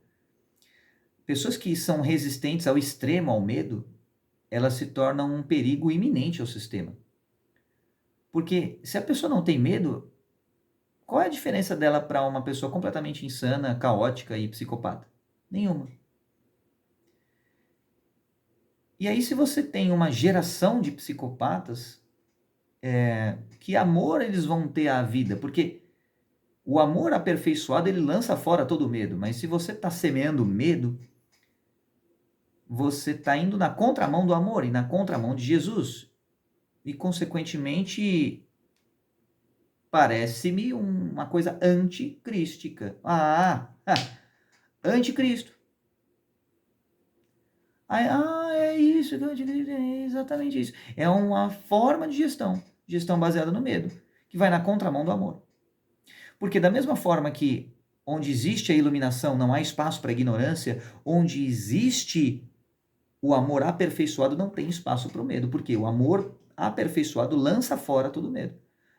Pessoas que são resistentes ao extremo, ao medo, elas se tornam um perigo iminente ao sistema. Porque se a pessoa não tem medo, qual é a diferença dela para uma pessoa completamente insana, caótica e psicopata? Nenhuma. E aí, se você tem uma geração de psicopatas, que amor eles vão ter à vida? Porque o amor aperfeiçoado, ele lança fora todo o medo. Mas se você está semeando medo, você está indo na contramão do amor e na contramão de Jesus. E, consequentemente, parece-me uma coisa anticrística. Anticristo. É isso, é exatamente isso. É uma forma de gestão baseada no medo, que vai na contramão do amor. Porque da mesma forma que onde existe a iluminação não há espaço para ignorância, onde existe o amor aperfeiçoado não tem espaço para o medo, porque o amor aperfeiçoado lança fora todo medo.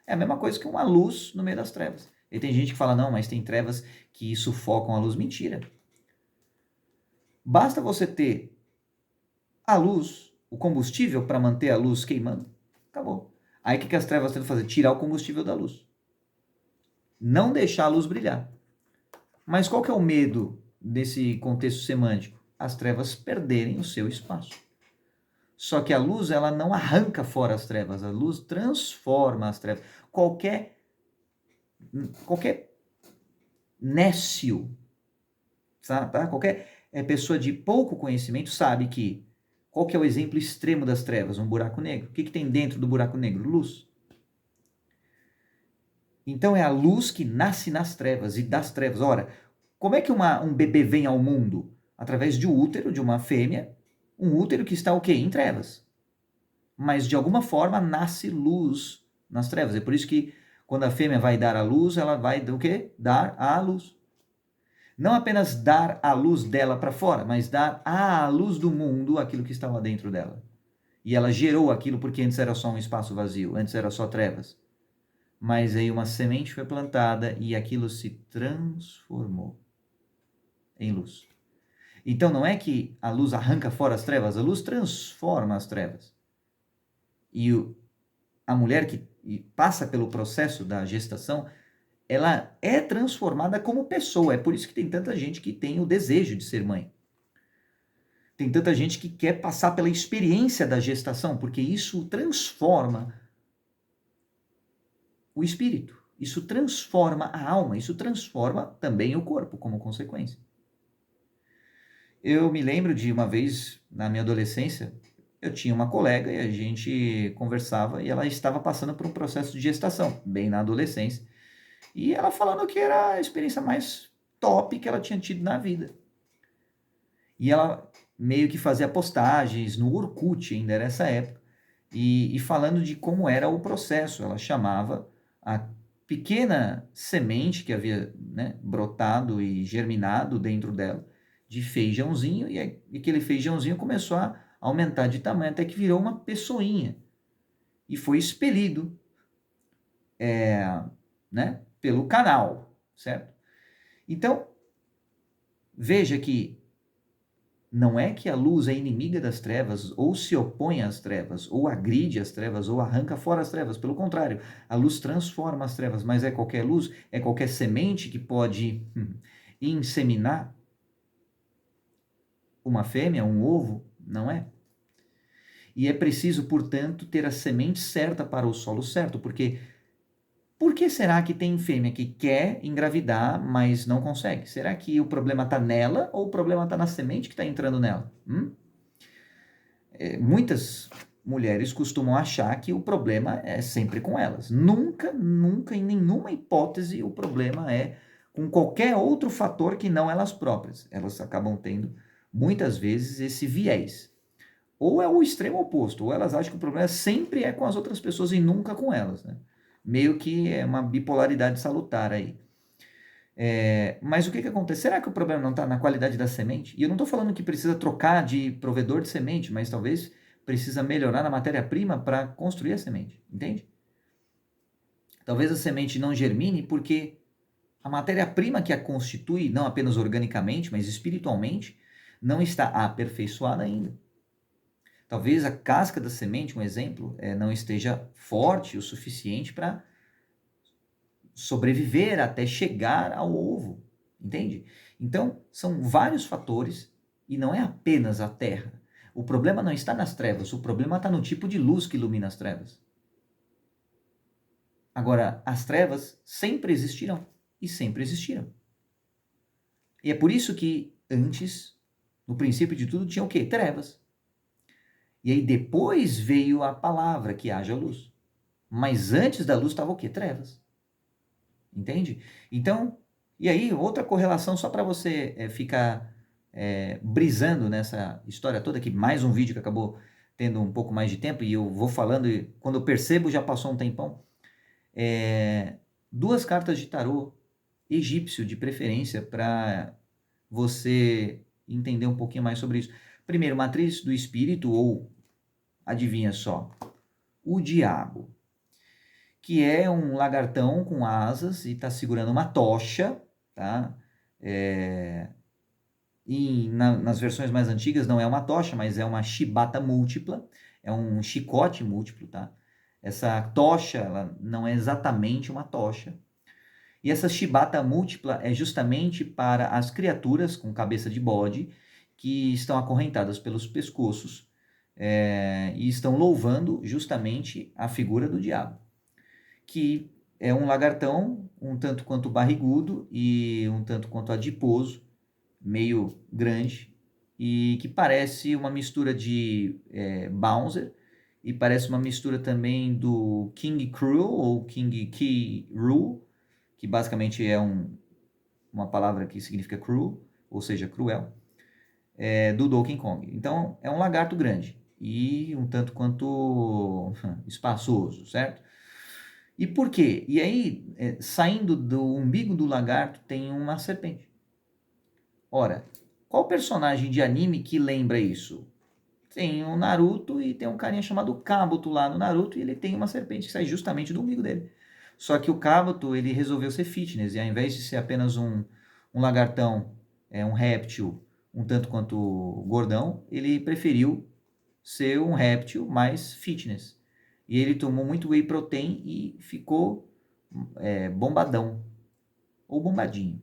É a mesma coisa que uma luz no meio das trevas. E tem gente que fala, não, mas tem trevas que sufocam a luz. Mentira. Basta você ter a luz, o combustível para manter a luz queimando, acabou. Aí o que as trevas tentam fazer? Tirar o combustível da luz. Não deixar a luz brilhar. Mas qual que é o medo desse contexto semântico? As trevas perderem o seu espaço. Só que a luz, ela não arranca fora as trevas, a luz transforma as trevas. Qualquer nécio, tá? Qualquer pessoa de pouco conhecimento sabe que qual que é o exemplo extremo das trevas? Um buraco negro. O que tem dentro do buraco negro? Luz. Então é a luz que nasce nas trevas e das trevas. Ora, como é que um bebê vem ao mundo? Através de um útero de uma fêmea, um útero que está o quê? Em trevas. Mas de alguma forma nasce luz nas trevas. É por isso que quando a fêmea vai dar à luz, ela vai o quê? Dar à luz. Não apenas dar a luz dela para fora, mas dar à luz do mundo aquilo que estava dentro dela. E ela gerou aquilo porque antes era só um espaço vazio, antes era só trevas. Mas aí uma semente foi plantada e aquilo se transformou em luz. Então não é que a luz arranca fora as trevas, a luz transforma as trevas. E a mulher que passa pelo processo da gestação, ela é transformada como pessoa. É por isso que tem tanta gente que tem o desejo de ser mãe. Tem tanta gente que quer passar pela experiência da gestação, porque isso transforma o espírito, isso transforma a alma, isso transforma também o corpo como consequência. Eu me lembro de uma vez, na minha adolescência, eu tinha uma colega e a gente conversava e ela estava passando por um processo de gestação, bem na adolescência. E ela falando que era a experiência mais top que ela tinha tido na vida. E ela meio que fazia postagens no Orkut, ainda era essa época, e falando de como era o processo. Ela chamava a pequena semente que havia, né, brotado e germinado dentro dela de feijãozinho, e aquele feijãozinho começou a aumentar de tamanho até que virou uma pessoinha. E foi expelido, né, pelo canal, certo? Então, veja que não é que a luz é inimiga das trevas, ou se opõe às trevas, ou agride as trevas, ou arranca fora as trevas. Pelo contrário, a luz transforma as trevas, mas é qualquer luz, é qualquer semente que pode inseminar uma fêmea, um ovo, não é? E é preciso, portanto, ter a semente certa para o solo certo, porque por que será que tem fêmea que quer engravidar, mas não consegue? Será que o problema está nela ou o problema está na semente que está entrando nela? Muitas mulheres costumam achar que o problema é sempre com elas. Nunca, nunca, em nenhuma hipótese, o problema é com qualquer outro fator que não elas próprias. Elas acabam tendo, muitas vezes, esse viés. Ou é o extremo oposto, ou elas acham que o problema sempre é com as outras pessoas e nunca com elas, né? Meio que é uma bipolaridade salutar aí. Mas o que acontece? Será que o problema não está na qualidade da semente? E eu não estou falando que precisa trocar de provedor de semente, mas talvez precisa melhorar na matéria-prima para construir a semente, entende? Talvez a semente não germine porque a matéria-prima que a constitui, não apenas organicamente, mas espiritualmente, não está aperfeiçoada ainda. Talvez a casca da semente, um exemplo, não esteja forte o suficiente para sobreviver até chegar ao ovo, entende? Então, são vários fatores e não é apenas a terra. O problema não está nas trevas, o problema está no tipo de luz que ilumina as trevas. Agora, as trevas sempre existirão e sempre existiram. E é por isso que antes, no princípio de tudo, tinha o quê? Trevas. E aí depois veio a palavra que haja luz. Mas antes da luz estava o quê? Trevas. Entende? Então, e aí outra correlação só para você ficar brisando nessa história toda, que mais um vídeo que acabou tendo um pouco mais de tempo, e eu vou falando, e quando eu percebo já passou um tempão. Duas cartas de tarô egípcio, de preferência, para você entender um pouquinho mais sobre isso. Primeiro, matriz do espírito, ou adivinha só, o diabo, que é um lagartão com asas e está segurando uma tocha, tá? Nas versões mais antigas não é uma tocha, mas é uma chibata múltipla, é um chicote múltiplo, tá? Essa tocha, ela não é exatamente uma tocha. E essa chibata múltipla é justamente para as criaturas com cabeça de bode que estão acorrentadas pelos pescoços, e estão louvando justamente a figura do diabo, que é um lagartão um tanto quanto barrigudo e um tanto quanto adiposo, meio grande, e que parece uma mistura de Bowser, e parece uma mistura também do King Cruel, ou King K. Rool, que basicamente é uma palavra que significa cruel, ou seja, cruel, do Donkey Kong. Então, é um lagarto grande e um tanto quanto espaçoso, certo? E por quê? E aí, saindo do umbigo do lagarto, tem uma serpente. Ora, qual personagem de anime que lembra isso? Tem o Naruto e tem um carinha chamado Kabuto lá no Naruto e ele tem uma serpente que sai justamente do umbigo dele. Só que o Kabuto, ele resolveu ser fitness e ao invés de ser apenas um lagartão, um réptil, um tanto quanto gordão, ele preferiu ser um réptil mais fitness. E ele tomou muito whey protein e ficou bombadão, ou bombadinho,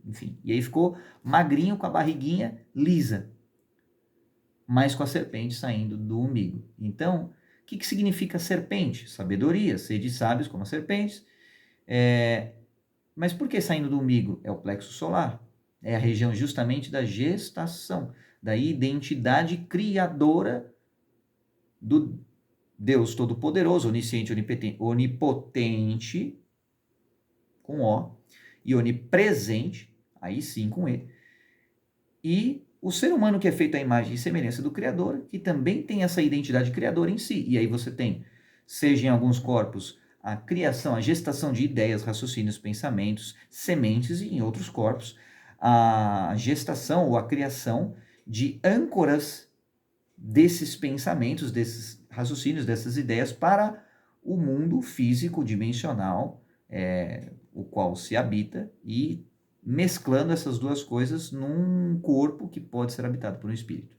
enfim. E aí ficou magrinho com a barriguinha lisa, mas com a serpente saindo do umbigo. Então, o que significa serpente? Sabedoria, sede sábios como as serpentes. Mas por que saindo do umbigo? É o plexo solar. É a região justamente da gestação, da identidade criadora do Deus Todo-Poderoso, Onisciente, Onipotente, com O, e Onipresente, aí sim com E, e o ser humano que é feito à imagem e semelhança do Criador, que também tem essa identidade criadora em si. E aí você tem, seja em alguns corpos, a criação, a gestação de ideias, raciocínios, pensamentos, sementes, e em outros corpos, a gestação ou a criação de âncoras desses pensamentos, desses raciocínios, dessas ideias para o mundo físico dimensional, o qual se habita, e mesclando essas duas coisas num corpo que pode ser habitado por um espírito.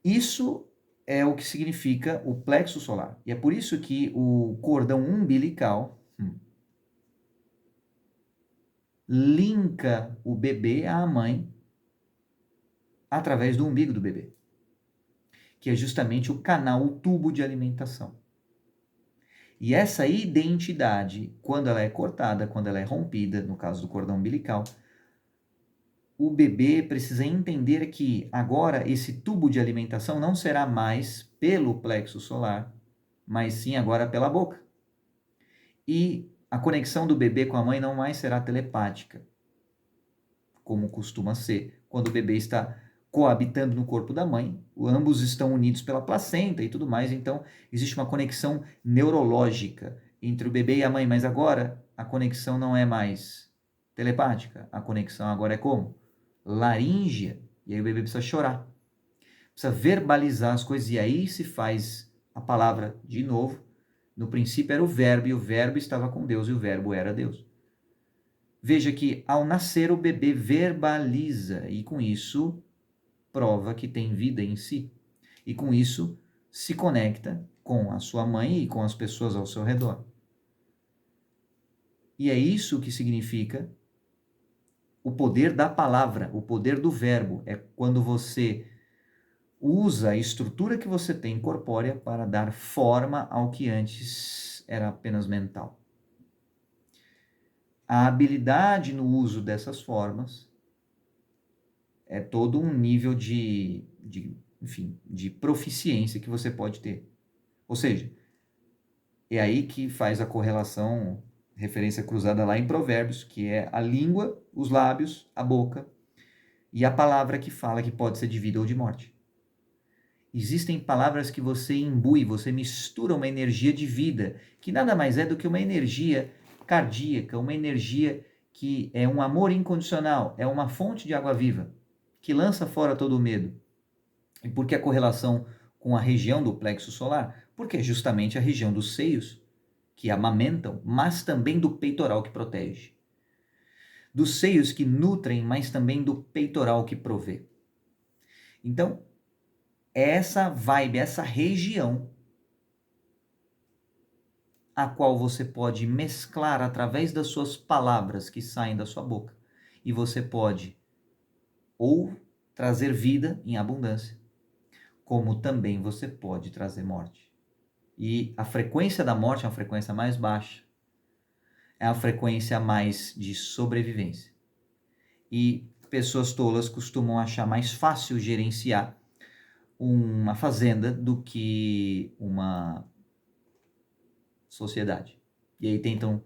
Isso é o que significa o plexo solar. E é por isso que o cordão umbilical linka o bebê à mãe através do umbigo do bebê, que é justamente o canal, o tubo de alimentação. E essa identidade, quando ela é cortada, quando ela é rompida, no caso do cordão umbilical, o bebê precisa entender que agora esse tubo de alimentação não será mais pelo plexo solar, mas sim agora pela boca. E a conexão do bebê com a mãe não mais será telepática, como costuma ser quando o bebê está coabitando no corpo da mãe, ambos estão unidos pela placenta e tudo mais, então existe uma conexão neurológica entre o bebê e a mãe, mas agora a conexão não é mais telepática, a conexão agora é como? Laríngea, e aí o bebê precisa chorar, precisa verbalizar as coisas, e aí se faz a palavra de novo. No princípio era o verbo, e o verbo estava com Deus, e o verbo era Deus. Veja que ao nascer o bebê verbaliza, e com isso prova que tem vida em si. E com isso se conecta com a sua mãe e com as pessoas ao seu redor. E é isso que significa o poder da palavra, o poder do verbo. É quando você usa a estrutura que você tem corpórea para dar forma ao que antes era apenas mental. A habilidade no uso dessas formas é todo um nível enfim, de proficiência que você pode ter. Ou seja, é aí que faz a correlação, referência cruzada lá em Provérbios, que é a língua, os lábios, a boca e a palavra que fala que pode ser de vida ou de morte. Existem palavras que você imbui, você mistura uma energia de vida, que nada mais é do que uma energia cardíaca, uma energia que é um amor incondicional, é uma fonte de água viva, que lança fora todo o medo. E por que a correlação com a região do plexo solar? Porque é justamente a região dos seios que amamentam, mas também do peitoral que protege. Dos seios que nutrem, mas também do peitoral que provê. Então, é essa vibe, essa região a qual você pode mesclar através das suas palavras que saem da sua boca. E você pode ou trazer vida em abundância, como também você pode trazer morte. E a frequência da morte é uma frequência mais baixa, é a frequência mais de sobrevivência. E pessoas tolas costumam achar mais fácil gerenciar uma fazenda do que uma sociedade. E aí tentam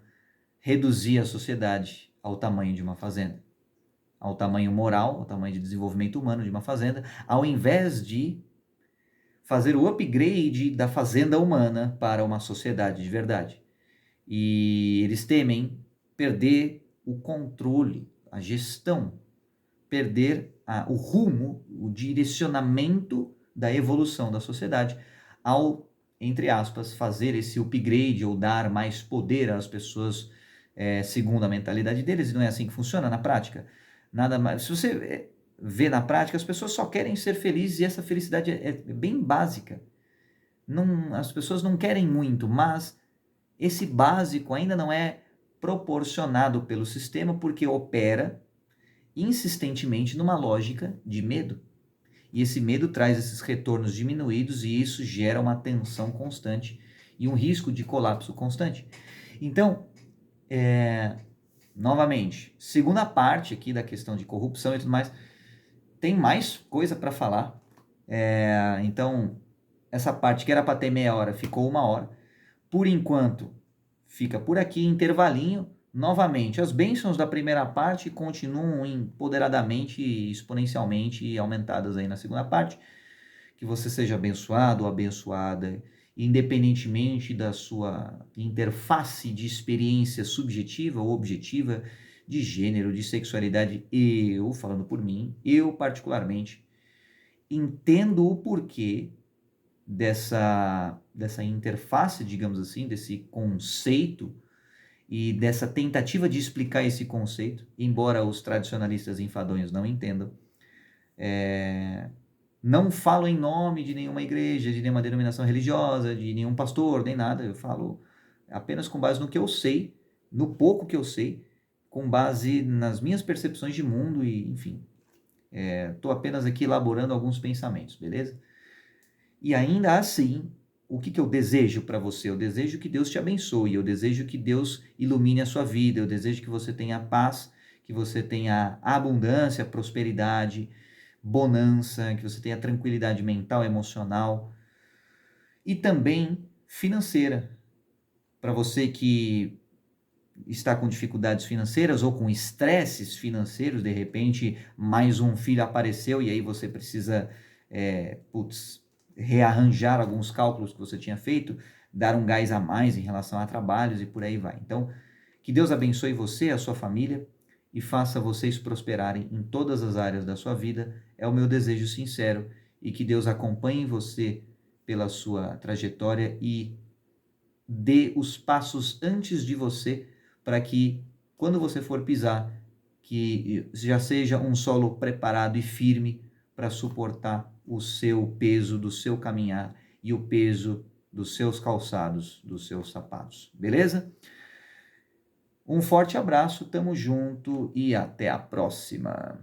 reduzir a sociedade ao tamanho de uma fazenda, ao tamanho moral, ao tamanho de desenvolvimento humano de uma fazenda, ao invés de fazer o upgrade da fazenda humana para uma sociedade de verdade. E eles temem perder o controle, a gestão, perder o rumo, o direcionamento da evolução da sociedade ao, entre aspas, fazer esse upgrade ou dar mais poder às pessoas segundo a mentalidade deles, e não é assim que funciona na prática. Nada mais. Se você vê na prática, as pessoas só querem ser felizes e essa felicidade é bem básica. Não, as pessoas não querem muito, mas esse básico ainda não é proporcionado pelo sistema porque opera insistentemente numa lógica de medo. E esse medo traz esses retornos diminuídos e isso gera uma tensão constante e um risco de colapso constante. Então, novamente, segunda parte aqui da questão de corrupção e tudo mais, tem mais coisa para falar. Então, essa parte que era para ter meia hora ficou 1 hora. Por enquanto, fica por aqui, intervalinho. Novamente, as bênçãos da primeira parte continuam empoderadamente e exponencialmente aumentadas aí na segunda parte. Que você seja abençoado ou abençoada, independentemente da sua interface de experiência subjetiva ou objetiva, de gênero, de sexualidade. Eu, falando por mim, eu particularmente, entendo o porquê dessa interface, digamos assim, desse conceito e dessa tentativa de explicar esse conceito, embora os tradicionalistas enfadonhos não entendam. Não falo em nome de nenhuma igreja, de nenhuma denominação religiosa, de nenhum pastor, nem nada. Eu falo apenas com base no que eu sei, no pouco que eu sei, com base nas minhas percepções de mundo e, enfim. Estou apenas aqui elaborando alguns pensamentos, beleza? E ainda assim, o que eu desejo para você? Eu desejo que Deus te abençoe, eu desejo que Deus ilumine a sua vida, eu desejo que você tenha paz, que você tenha abundância, prosperidade, bonança, que você tenha tranquilidade mental, emocional e também financeira. Para você que está com dificuldades financeiras ou com estresses financeiros, de repente mais um filho apareceu e aí você precisa, rearranjar alguns cálculos que você tinha feito, dar um gás a mais em relação a trabalhos e por aí vai. Então, que Deus abençoe você, a sua família e faça vocês prosperarem em todas as áreas da sua vida. É o meu desejo sincero e que Deus acompanhe você pela sua trajetória e dê os passos antes de você para que quando você for pisar, que já seja um solo preparado e firme para suportar o seu peso do seu caminhar e o peso dos seus calçados, dos seus sapatos. Beleza? Um forte abraço, tamo junto e até a próxima.